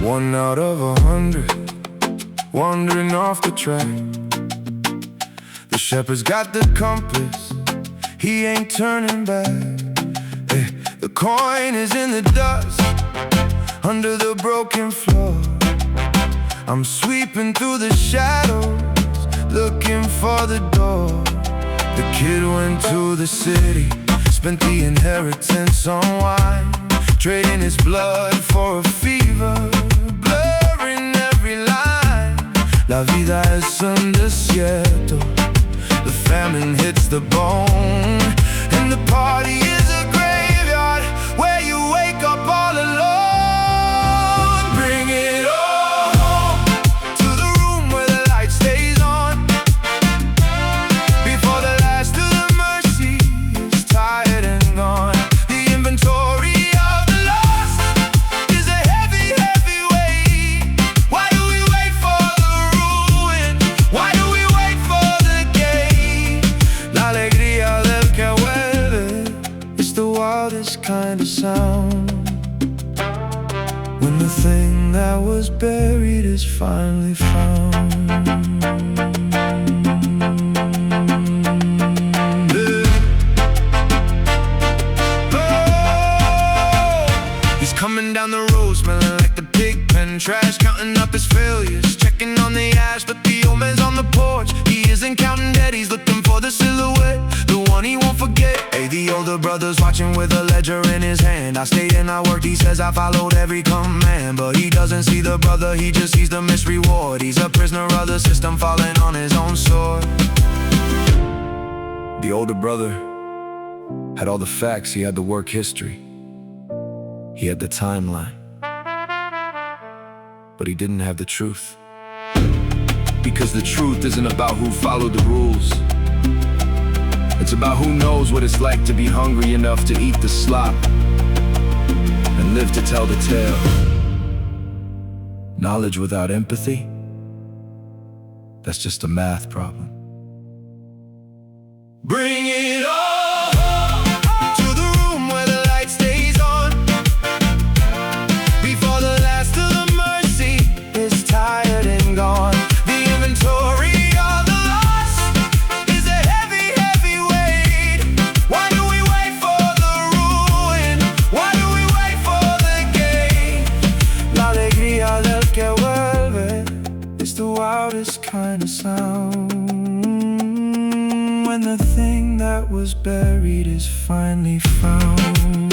One out of 100, wandering off the track. The shepherd's got the compass, he ain't turning back. The coin is in the dust, under the broken floor. I'm sweeping through the shadows, looking for the door. The kid went to the city, spent the inheritance on wine, trading his blood for a fever, blurring every line. La vida es un desierto, the famine hits the bone, and the party is a graveyard where you wake up all alone. Bring it all home to the room where the light stays on, before the last of the mercy is tired and gone. The inventory of the lost is a heavy, heavy weight. Why do we wait for the ruin? Why do we wait for the gate? La alegría del que vuelve, it's the wildest kind of sound, when the thing that was buried is finally found. He's coming down the road, smelling like the pig pen trash, counting up his failures, checking on the ash. But the old man's on the porch, he isn't counting dead, he's looking for the silhouette, the one he won't forget. Hey, the older brother's watching with a ledger in his hand. I stayed and I worked, he says I followed every command. But he doesn't see the brother, he just sees the missed reward. He's a prisoner of the system, falling on his own sword. The older brother had all the facts, he had the work history, he had the timeline, but he didn't have the truth. Because the truth isn't about who followed the rules, it's about who knows what it's like to be hungry enough to eat the slop and live to tell the tale. Knowledge without empathy, that's just a math problem. Bring it all home to the room where the light stays on, before the last of the mercy is tired and gone. The inventory of the lost is a heavy, heavy weight. Why do we wait for the ruin? Why do we wait for the gate? La alegría del que vuelve, it's the wildest kind of sound, when the thing that was buried is finally found.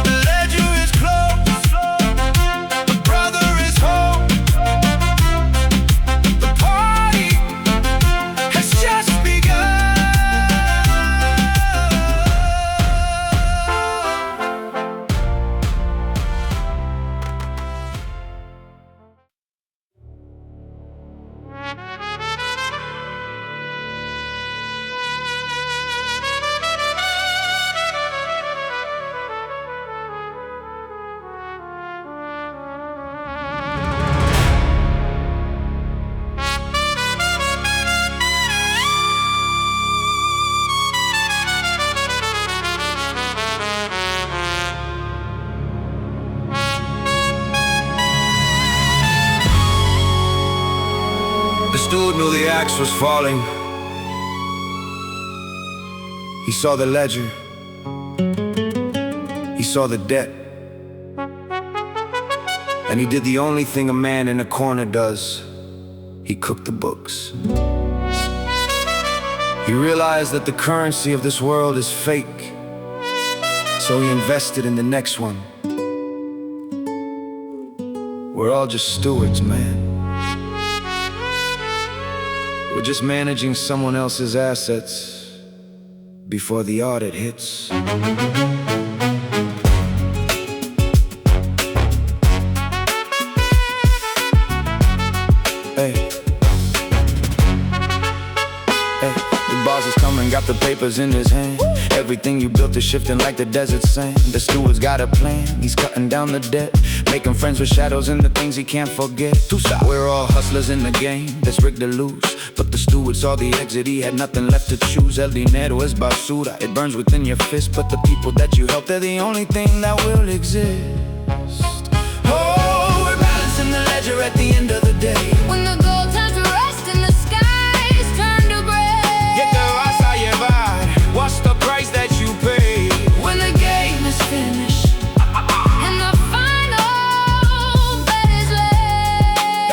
The ledger is closed, the brother is home, the party has just begun. The steward knew the axe was falling. He saw the ledger, he saw the debt, and he did the only thing a man in a corner does. He cooked the books. He realized that the currency of this world is fake, so he invested in the next one. We're all just stewards, man. We're just managing someone else's assets before the audit hits. Hey. Hey. got the papers in his hand. Everything you built is shifting like the desert sand. The steward's got a plan, he's cutting down the debt, making friends with shadows and the things he can't forget. We're all hustlers in the game, that's rigged to lose. But the steward saw the exit, he had nothing left to choose. El dinero es basura, it burns within your fist. But the people that you help, they're the only thing that will exist. Oh, we're balancing the ledger at the end of the day. When the gold turns to rust and the skies turn to gray. ¿Qué te vas a llevar? What's the price that you pay? When the game is finished and the final bet is laid.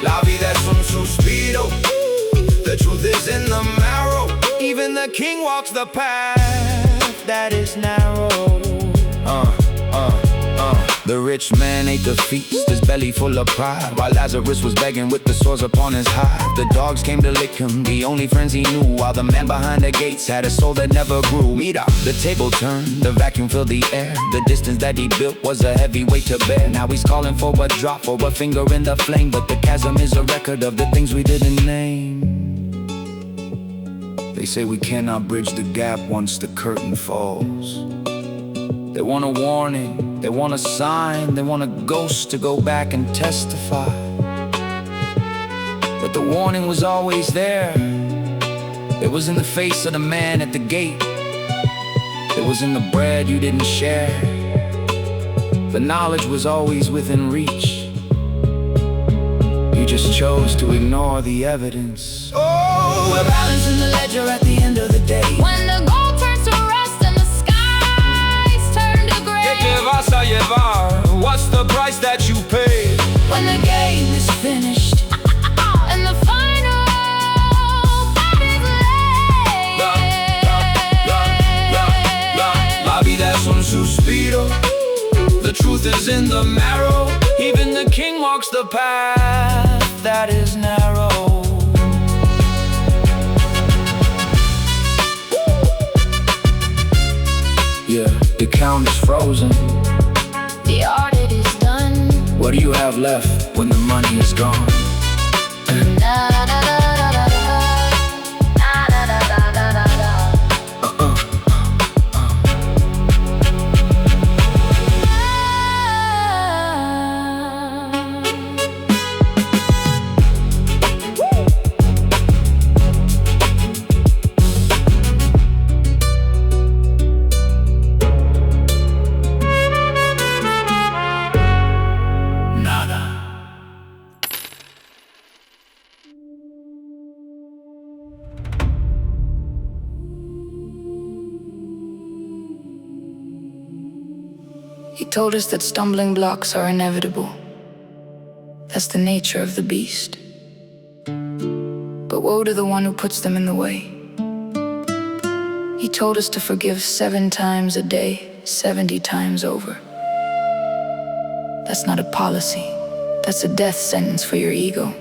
La vida es un suspiro. The truth is in the marrow. Even the king walks the path that is narrow. The rich man ate the feast, his belly full of pride, while Lazarus was begging with the sores upon his hide. The dogs came to lick him, the only friends he knew, while the man behind the gates had a soul that never grew. Mira, the table turned, the vacuum filled the air. The distance that he built was a heavy weight to bear. Now he's calling for a drop, for a finger in the flame. But the chasm is a record of the things we didn't name. They say we cannot bridge the gap once the curtain falls. They want a warning, they want a sign, they want a ghost to go back and testify. But the warning was always there. It was in the face of the man at the gate. It was in the bread you didn't share. The knowledge was always within reach. You just chose to ignore the evidence. Oh, we're balancing the ledger at the end of the day. When the gold turns to rust and the skies turn to gray. ¿Qué te vas a llevar? What's the price that you pay? When the game is finished and the final bet is laid. La vida es un suspiro. The truth is in the marrow. Even the king walks the path that is narrow. Yeah, the count is frozen. The audit is done. What do you have left when the money is gone? Na da da da da da na da da da da da da. He told us that stumbling blocks are inevitable. That's the nature of the beast. But woe to the one who puts them in the way. He told us to forgive 7 times a day, 70 times over. That's not a policy. That's a death sentence for your ego.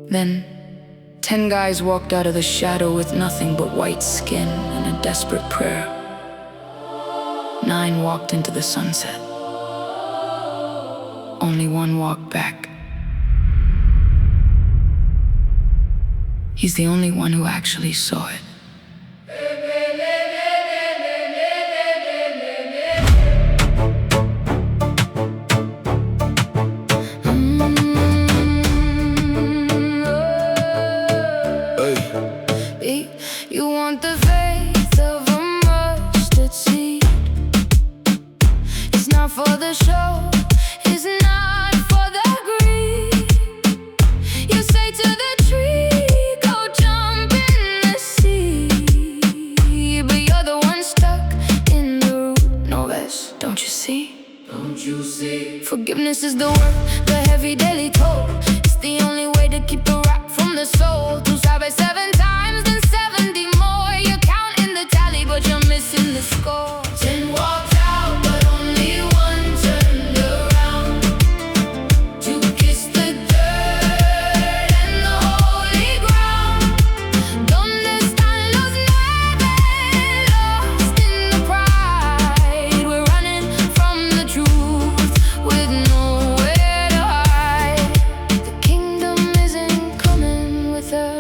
Then, 10 guys walked out of the shadow with nothing but white skin and a desperate prayer. 9 walked into the sunset. Only 1 walked back. He's the only one who actually saw it. You want the faith of a mustard seed. It's not for the show, it's not for the greed. You say to the tree, go jump in the sea. But you're the one stuck in the root. No less, don't you see? Don't you see? Forgiveness is the work, the heavy daily toll. It's the only way to keep the rap from the soul. Tú sabes 7 times, then 70 more. You're counting the tally, but you're missing the score. 10 walked out, but only 1 turned around to kiss the dirt and the holy ground. ¿Dónde están los 9 lost in the pride? We're running from the truth with nowhere to hide. The kingdom isn't coming with us.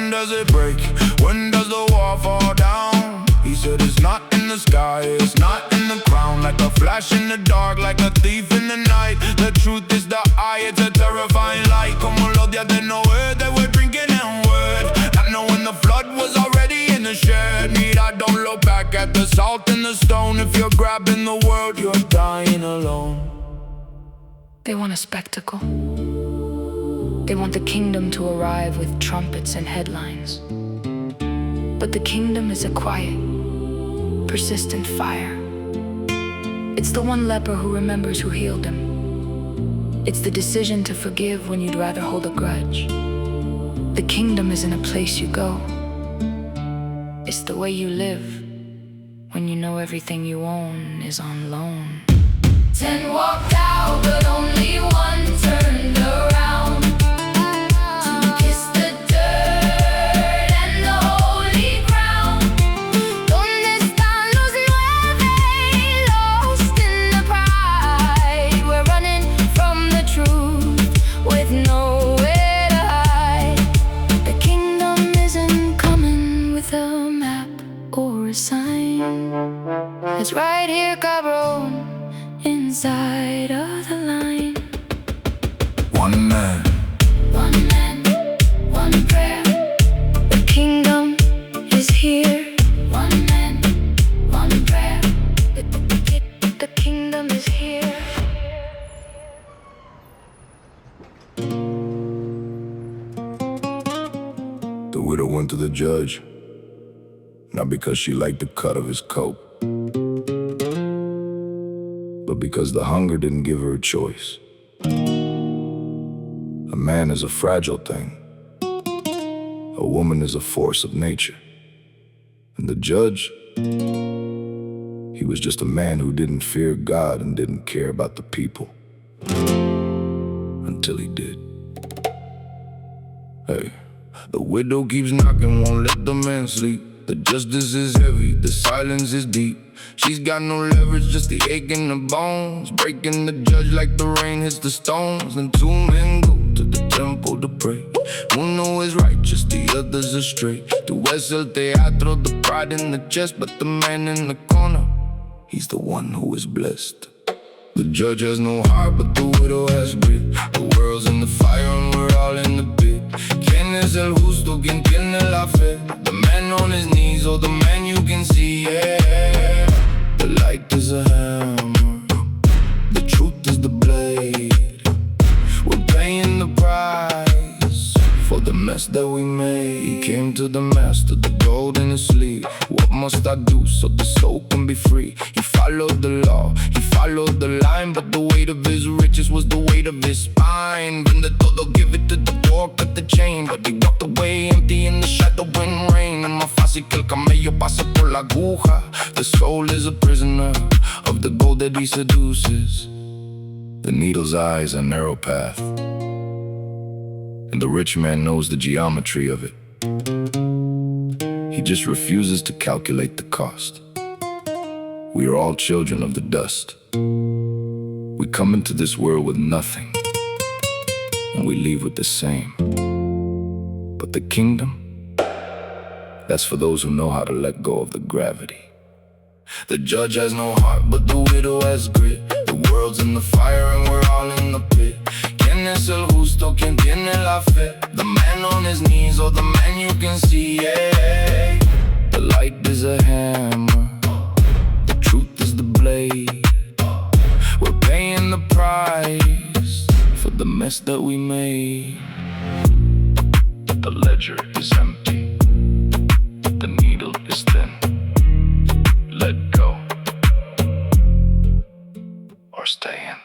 When does it break? When does the wall fall down? He said it's not in the sky, it's not in the ground. Like a flash in the dark, like a thief in the night. The truth is the eye, it's a terrifying light. Como los días de Noé, they were drinking and word. Not knowing the flood was already in the shed. Mira, don't look back at the salt and the stone. If you're grabbing the world, you're dying alone. They want a spectacle. They want the kingdom to arrive with trumpets and headlines. But the kingdom is a quiet, persistent fire. It's the one leper who remembers who healed him. It's the decision to forgive when you'd rather hold a grudge. The kingdom isn't a place you go. It's the way you live when you know everything you own is on loan. 10 walked out, but only one turned around to kiss the dirt and the holy ground. ¿Dónde están los 9 lost in the pride? We're running from the truth with nowhere to hide. The kingdom isn't coming with a map or a sign. It's right here, cabrón, inside of the line. One man, one prayer. The kingdom is here. One man, one prayer. The kingdom is here. The widow went to the judge, not because she liked the cut of his coat, but because the hunger didn't give her a choice. A man is a fragile thing. A woman is a force of nature. And the judge, he was just a man who didn't fear God and didn't care about the people. Until he did. Hey, the widow keeps knocking, won't let the man sleep. The justice is heavy, the silence is deep. She's got no leverage, just the ache in the bones. Breaking the judge like the rain hits the stones. And 2 men go to the temple to pray. One is righteous, the other's astray. Tú ves el teatro, the pride in the chest. But the man in the corner, he's the one who is blessed. The judge has no heart, but the widow has grit. The world's in the fire and we're all in the pit. ¿Quién es el justo? ¿Quién tiene la fe? The man on his knees or the man you can see, yeah. The light is a hammer, the truth is the blade. We're paying the price for the mess that we made. He came to the master, the gold in his sleeve. What must I do so the soul can be free? He followed the law, he followed the line. But the weight of his riches was the weight of his spine. Vende todo, give it to the poor, cut the chain. But he walked away empty in the shadow and rain. And más fácil que el camello pase por la aguja. The soul is a prisoner of the gold that he seduces. The needle's eye is a narrow path, and the rich man knows the geometry of it. He just refuses to calculate the cost. We are all children of the dust. We come into this world with nothing, and we leave with the same. But the kingdom, that's for those who know how to let go of the gravity. The judge has no heart, but the widow has grit. The world's in the fire and we're all in the pit. ¿Quién es el justo? ¿Quién tiene la fe? The man on his knees or the man you can see, yeah. The light is a hammer, the truth is the blade. We're paying the price for the mess that we made. The ledger is empty, the needle is thin. Let go or stay in.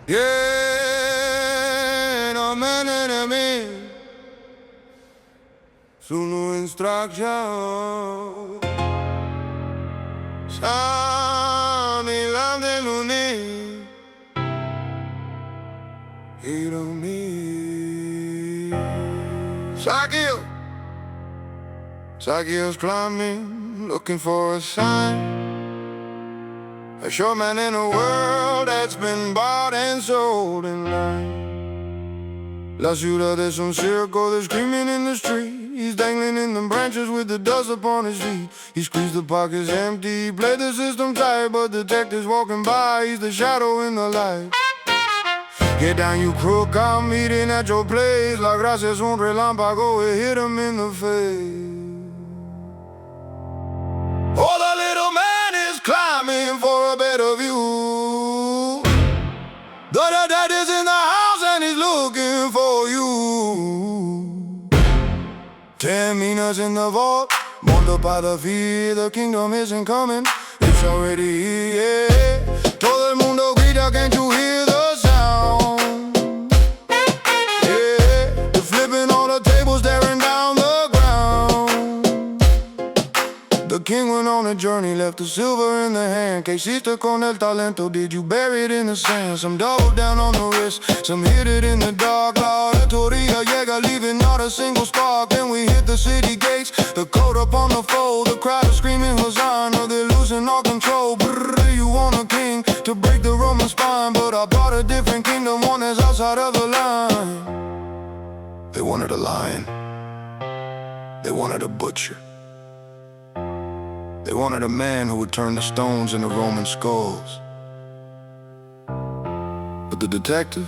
Yeah, no man enemy. Solo instruction. Sound me. He don't need Zacchaeus climbing, looking for a sign. A short man in a world that's been bought and sold in line. La ciudad es un circo, they're screaming in the street. He's dangling in the branches with the dust upon his feet. He squeezed the pockets empty, played the system tight, but detectives walking by, he's the shadow in the light. Get down, you crook, I'm eating at your place. La gracia es un relámpago, it hit him in the face. Oh, the little man is climbing for a better view. The detective's in the house and he's looking for you. 10 minas in the vault, multiply the fee. The kingdom isn't coming, it's already here, yeah. Todo el mundo grita, can't you hear the sound? Yeah, they're flipping all the tables, staring down the ground. The king went on a journey, left the silver in the hand. Que hiciste con el talento, did you bury it in the sand? Some doubled down on the wrist, some hid it in the dark. La autoría llega, leaving not a single spark. Then we hit the city gates, the coat up on the fold. The crowd is screaming Hosanna, they're losing all control. Brrr, you want a king to break the Roman spine, but I brought a different kingdom, one that's outside of the line. They wanted a lion, they wanted a butcher, they wanted a man who would turn the stones into Roman skulls. But the detective,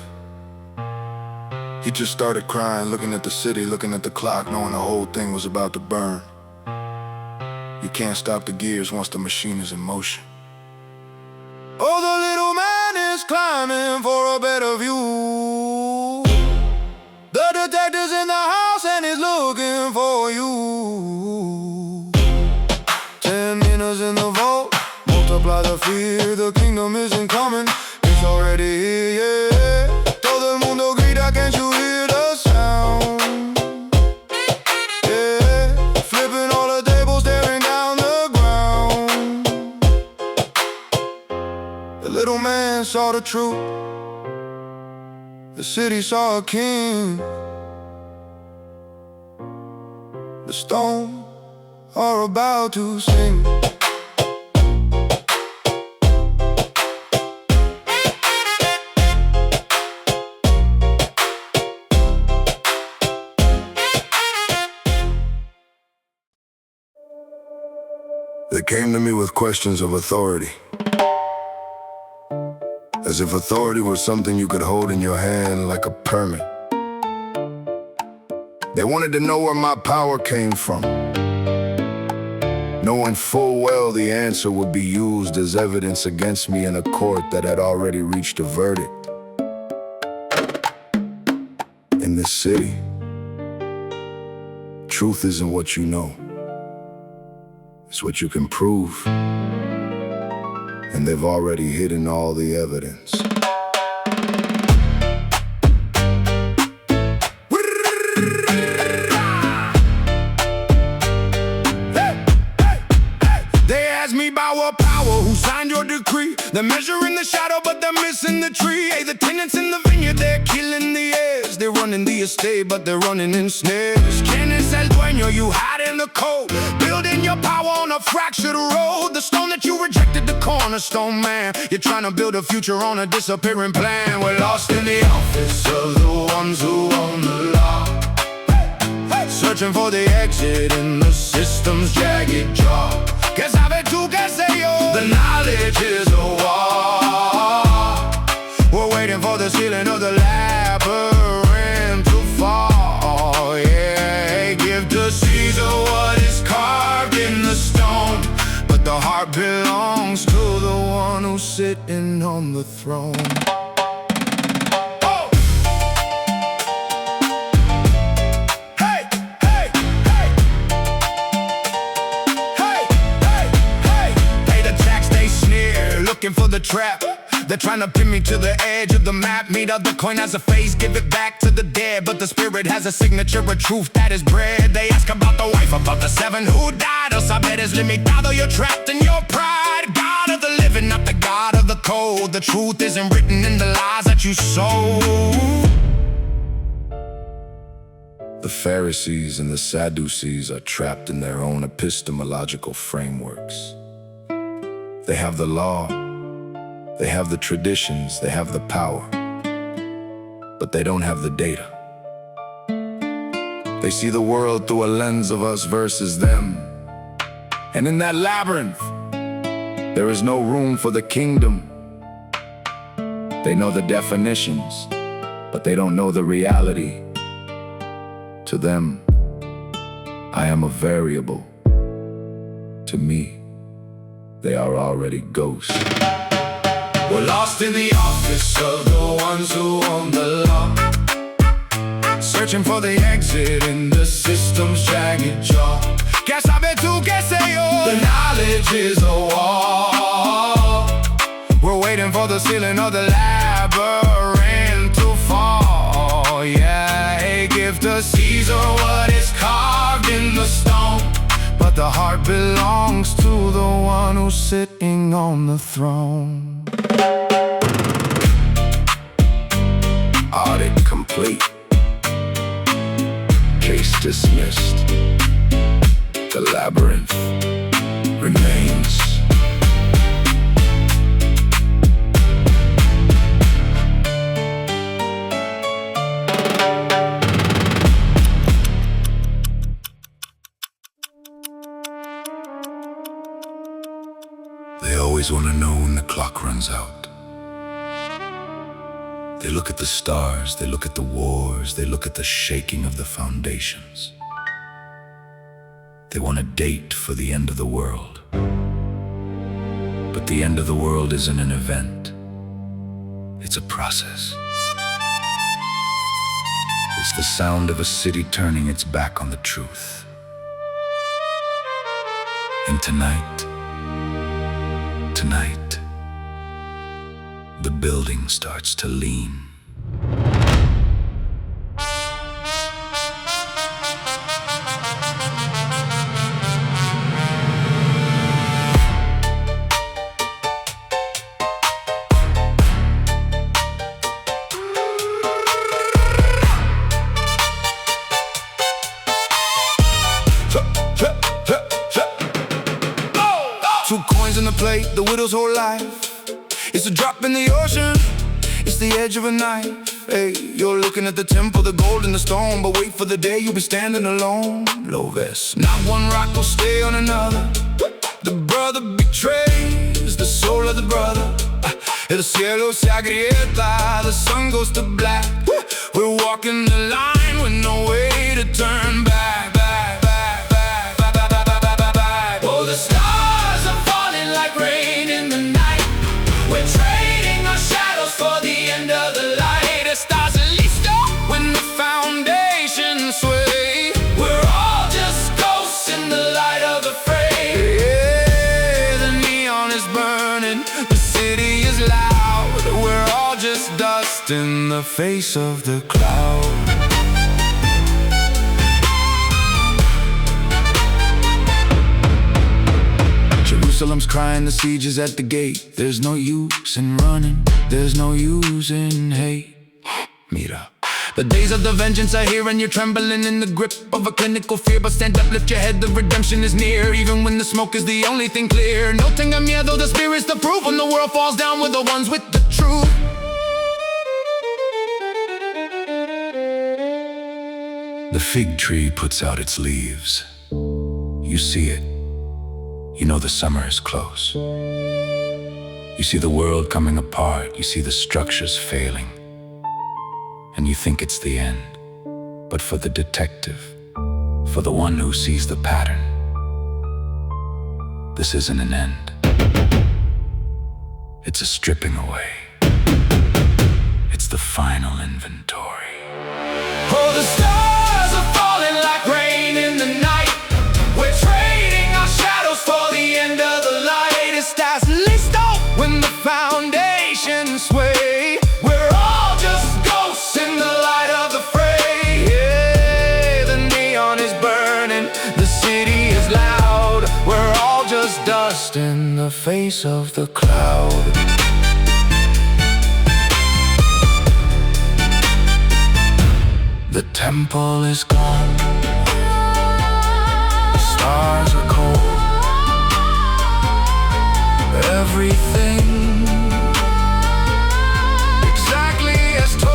he just started crying, looking at the city, looking at the clock, knowing the whole thing was about to burn. You can't stop the gears once the machine is in motion. Oh, the little man is climbing for a better view. The detective's in the house and he's looking for you. 10 minas in the vault, multiply the fear. The kingdom isn't coming, it's already here, yeah. Todo el mundo grita, can't you hear the sound? Yeah, flipping all the tables, staring down the ground. The little man saw the truth, the city saw a king. The stones are about to sing. They came to me with questions of authority, as if authority was something you could hold in your hand like a permit. They wanted to know where my power came from, knowing full well the answer would be used as evidence against me in a court that had already reached a verdict. In this city, truth isn't what you know, it's what you can prove. And they've already hidden all the evidence. They asked me about what power, who signed your decree. They're measuring the shadow, but they're missing the tree. Hey, the tenants in the vineyard, they're killing the heirs. They're running the estate, but they're running in snares. ¿Quién es el dueño? You hide in the cold, building your power on a fractured road. The stone that you rejected, the cornerstone man. You're trying to build a future on a disappearing plan. We're lost in the office of the ones who own the law, searching for the exit in the system's jagged jaw. Que sabe tú qué sé yo? The knowledge is a wall. We're waiting for the ceiling of the labyrinth to fall. Yeah, give to Caesar what is carved in the stone, but the heart belongs to the one who's sitting on the throne. Looking for the trap, they're trying to pin me to the edge of the map. Meet up the coin has a face, give it back to the dead, but the spirit has a signature of truth that is bred. They ask about the wife, about the 7 who died. O saber es limitado, you're trapped in your pride. God of the living, not the God of the code. The truth isn't written in the lies that you sow. The Pharisees and the Sadducees are trapped in their own epistemological frameworks. They have the law, they have the traditions, they have the power, but they don't have the data. They see the world through a lens of us versus them. And in that labyrinth, there is no room for the kingdom. They know the definitions, but they don't know the reality. To them, I am a variable. To me, they are already ghosts. We're lost in the office of the ones who own the law, searching for the exit in the system's jagged jaw. ¿Qué sabe tú, qué sé yo? The knowledge is a wall. We're waiting for the ceiling of the labyrinth to fall. Yeah, hey, give to Caesar what is carved in the stone, but the heart belongs to the one who's sitting on the throne. Audit complete. Case dismissed. The labyrinth remains. They always want to know when the clock runs out. They look at the stars, they look at the wars, they look at the shaking of the foundations. They want a date for the end of the world. But the end of the world isn't an event. It's a process. It's the sound of a city turning its back on the truth. And tonight, the building starts to lean. Two coins in the plate, the widow's whole life. It's a drop in the ocean, it's the edge of a knife. Hey, you're looking at the temple, the gold and the stone, but wait for the day you'll be standing alone. Low vest, not one rock will stay on another. The brother betrays the soul of the brother. El cielo se agrieta, the sun goes to black. We're walking the line with no way to turn back. Oh, the stars are falling like rain in the night. We're trading our shadows for the end of the light. Estás listo when the foundations sway. We're all just ghosts in the light of the fray. Yeah, the neon is burning, the city is loud. We're all just dust in the face of the cloud. Jerusalem's crying, the siege is at the gate. There's no use in running, there's no use in hate. Mira, the days of the vengeance are here and you're trembling in the grip of a clinical fear. But stand up, lift your head, the redemption is near. Even when the smoke is the only thing clear. No tenga miedo, the spirit's the proof. When the world falls down, we're the ones with the truth. The fig tree puts out its leaves. You see it. You know the summer is close. You see the world coming apart. You see the structures failing. And you think it's the end. But for the detective, for the one who sees the pattern, this isn't an end. It's a stripping away. It's the final inventory. Oh, the stars are falling like rain in the night. We're trading our shadows for the end of the light. Estás listo when the foundations sway. We're all just ghosts in the light of the fray. Yeah, the neon is burning, the city is loud. We're all just dust in the face of the cloud. temple is gone. The stars are cold. Everything exactly as told.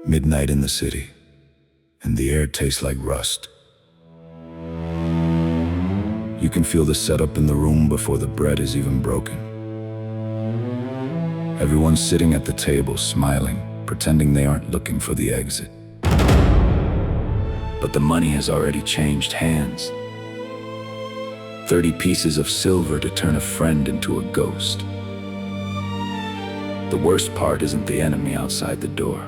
Midnight in the city, and the air tastes like rust. You can feel the setup in the room before the bread is even broken. Everyone's sitting at the table, smiling, pretending they aren't looking for the exit. But the money has already changed hands. 30 pieces of silver to turn a friend into a ghost. The worst part isn't the enemy outside the door.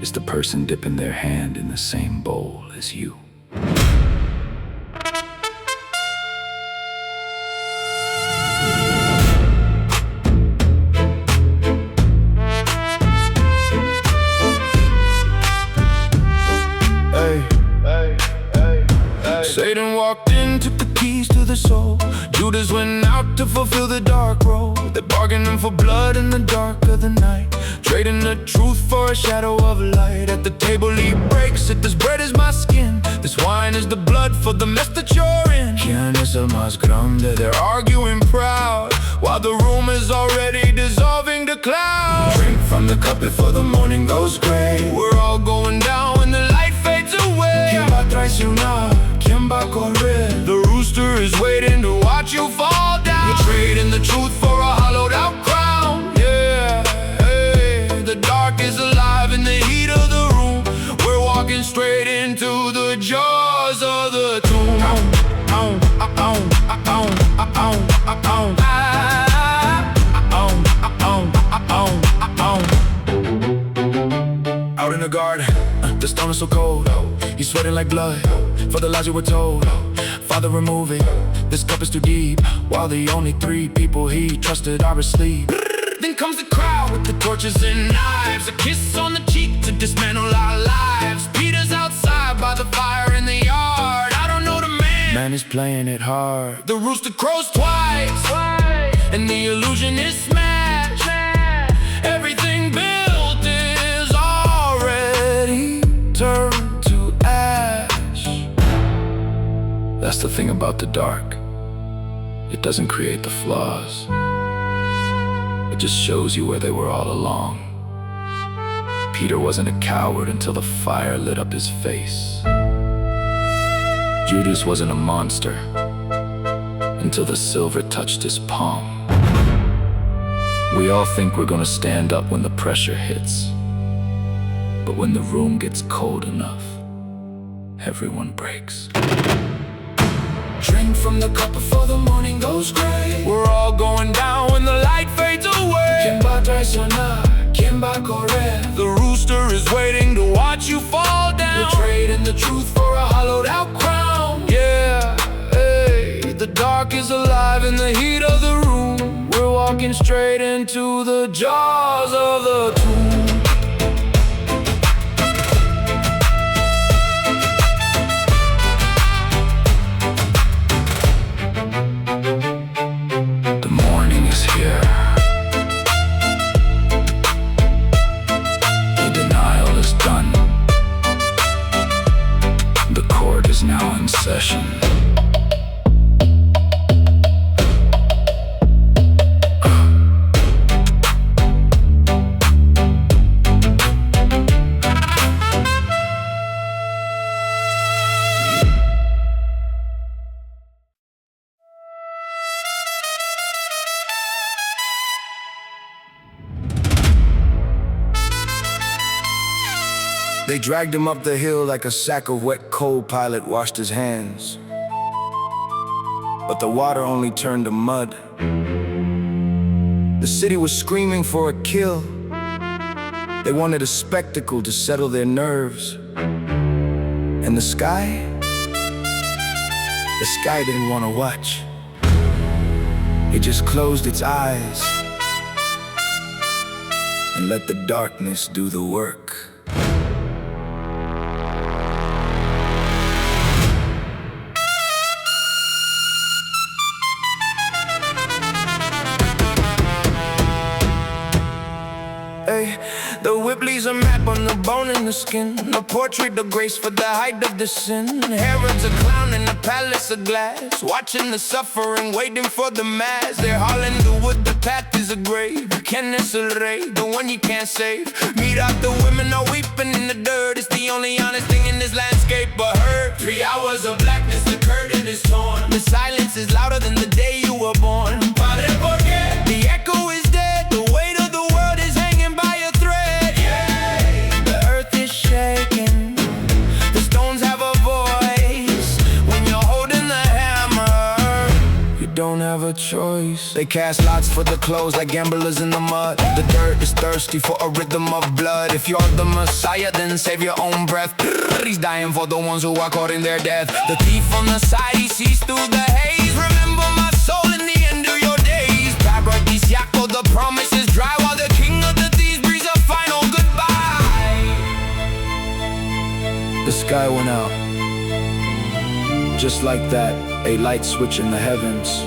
It's the person dipping their hand in the same bowl as you. Satan walked in, took the keys to the soul. Judas went out to fulfill the dark role. They're bargaining for blood in the dark of the night, trading the truth for a shadow of light. At the table he breaks it, this bread is my skin, this wine is the blood for the mess that you're in. ¿Quién es el más grande? They're arguing proud, while the room is already dissolving to cloud. Drink from the cup before the morning goes gray. We're all going down when the light fades away. ¿Quién va a traicionar? ¿Quién va a correr? The rooster is waiting to watch you fall down. You're trading the truth for a hollowed out crown. Yeah, hey, the dark is alive in the heat of the room. We're walking straight into the jaws of the tomb. Out in the garden, the stone is so cold. He's sweating like blood for the lies you were told. Father, remove it, this cup is too deep. While the only 3 people he trusted are asleep. Then comes the crowd with the torches and knives, a kiss on the cheek to dismantle our lives. Peter's outside by the fire in the yard. I don't know the man is playing it hard. The rooster crows twice, and the illusion is smashed. Everything built is already turned to ash. That's the thing about the dark. It doesn't create the flaws. It just shows you where they were all along. Peter wasn't a coward until the fire lit up his face. Judas wasn't a monster until the silver touched his palm. We all think we're gonna stand up when the pressure hits. But when the room gets cold enough, everyone breaks. Drink from the cup before the morning goes gray. We're all going down when the light fades away. ¿Quién va a traicionar? ¿Quién va a correr? The rooster is waiting to watch you fall down. You're trading the truth for a hollowed out crown. Yeah, hey, the dark is alive in the heat of the room. We're walking straight into the jaws of the tomb. Session. They dragged him up the hill like a sack of wet coal. Pilate washed his hands. but the water only turned to mud. The city was screaming for a kill. They wanted a spectacle to settle their nerves. And the sky didn't want to watch. It just closed its eyes and let the darkness do the work. The whip leaves a map on the bone and the skin, a portrait of grace for the height of the sin. Herod's a clown in a palace of glass, watching the suffering, waiting for the mass. They're hauling the wood, the path is a grave. ¿Quién es el rey? The one you can't save. Meet out the women are weeping in the dirt. It's the only honest thing in this landscape but hurt. 3 hours of blackness, the curtain is torn. The silence is louder than the day you were born. Padre, ¿por qué? The echo is dead, the weight of the world is hanging by a thread. Yeah. The earth is shaking, the stones have a voice. When you're holding the hammer, you don't have a choice. They cast lots for the clothes like gamblers in the mud. The dirt is thirsty for a rhythm of blood. If you're the Messiah, then save your own breath. He's dying for the ones who are caught in their death. The thief on the side, he sees through the haze. Remember my soul in the end of your days. Paradisiaco, the promise is dry, while the king of the thieves breathes a final goodbye. The sky went out. Just like that, a light switch in the heavens.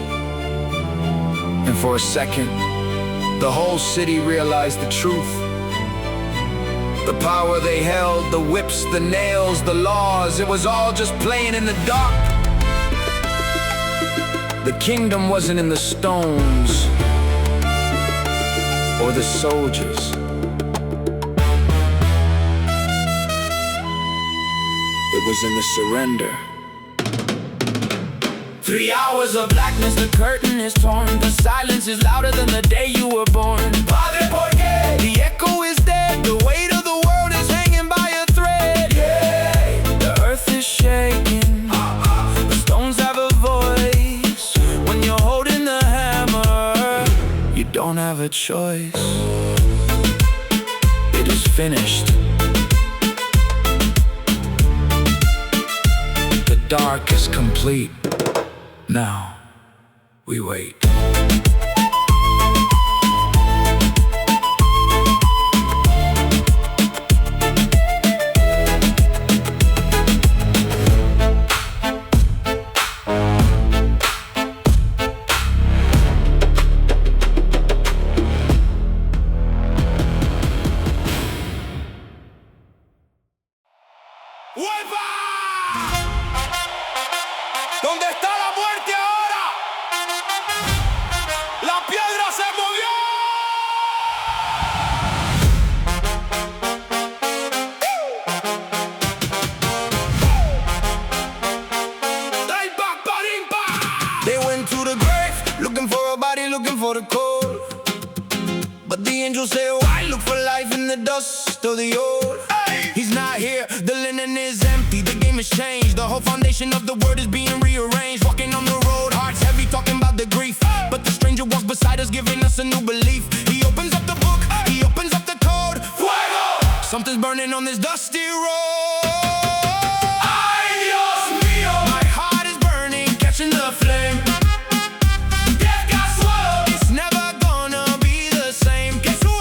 And for a second, the whole city realized the truth. The power they held, the whips, the nails, the laws, it was all just playing in the dark. The kingdom wasn't in the stones or the soldiers. It was in the surrender. 3 hours of blackness, the curtain is torn. The silence is louder than the day you were born. Padre, ¿por qué? The echo is dead, the weight of the world is hanging by a thread. Yeah. The earth is shaking, the stones have a voice. When you're holding the hammer, you don't have a choice. It is finished. The dark is complete. Now, we wait. ¿Dónde está la muerte ahora? La piedra se movió. They went to the grave, looking for a body, looking for the cold. But the angels say, why look for life in the dust of the old? Hey. He's not here, the linen is empty, the game has changed. The whole foundation of the word is being rearranged. Walking on the road, hearts heavy, talking about the grief. But the stranger walks beside us, giving us a new belief. He opens up the book, he opens up the code. Fuego! Something's burning on this dusty road. Ay, Dios mío. My heart is burning, catching the flame. It's never gonna be the same. Guess who?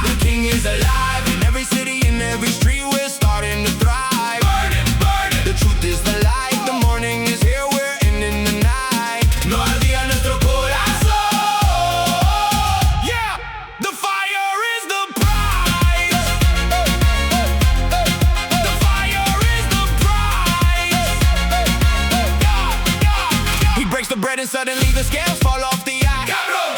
The king is alive. In every city, in every street, we're starting to thrive. Burn it, burn it. The truth is the light. The morning is here, we're ending the night. No ardía nuestro corazón. Yeah, the fire is the prize. The fire is the prize. He breaks the bread and suddenly the scales fall off the eye.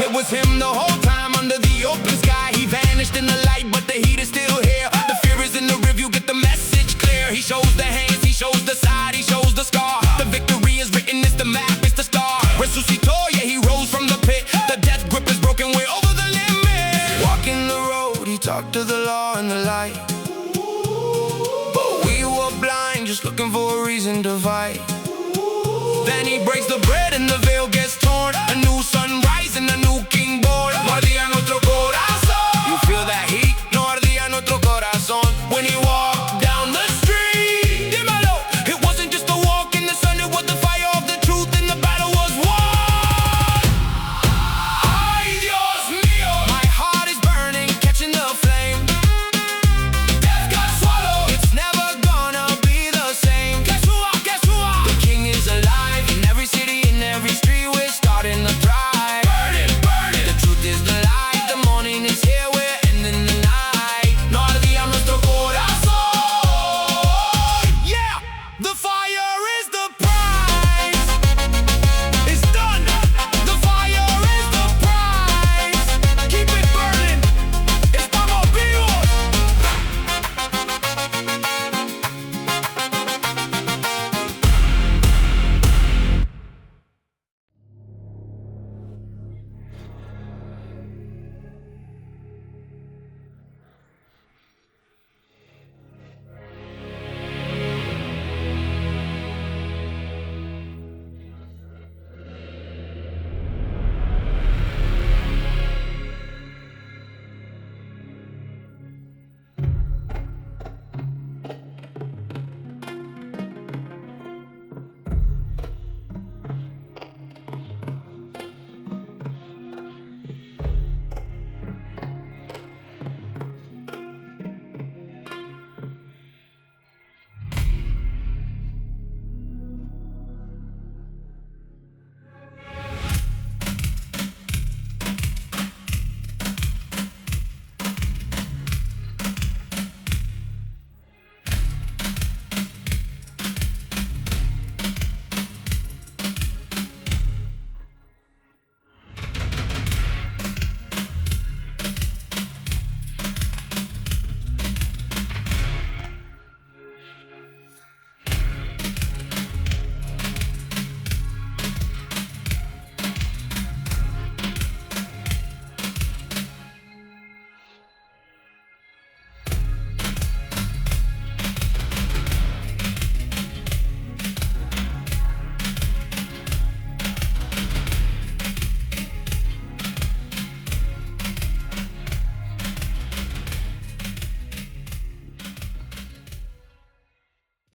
It was him the whole time under the open sky. He vanished in the light, but the heat is still here. The fear is in the review, get the message clear. He shows the hands, he shows the side, he shows the scar. The victory is written, it's the map, it's the star. Resucitó, yeah, he rose from the pit. The death grip is broken, we're over the limit. Walking the road, he talked to the law and the light. But we were blind, just looking for a reason to fight. Then he breaks the bread and the veil gets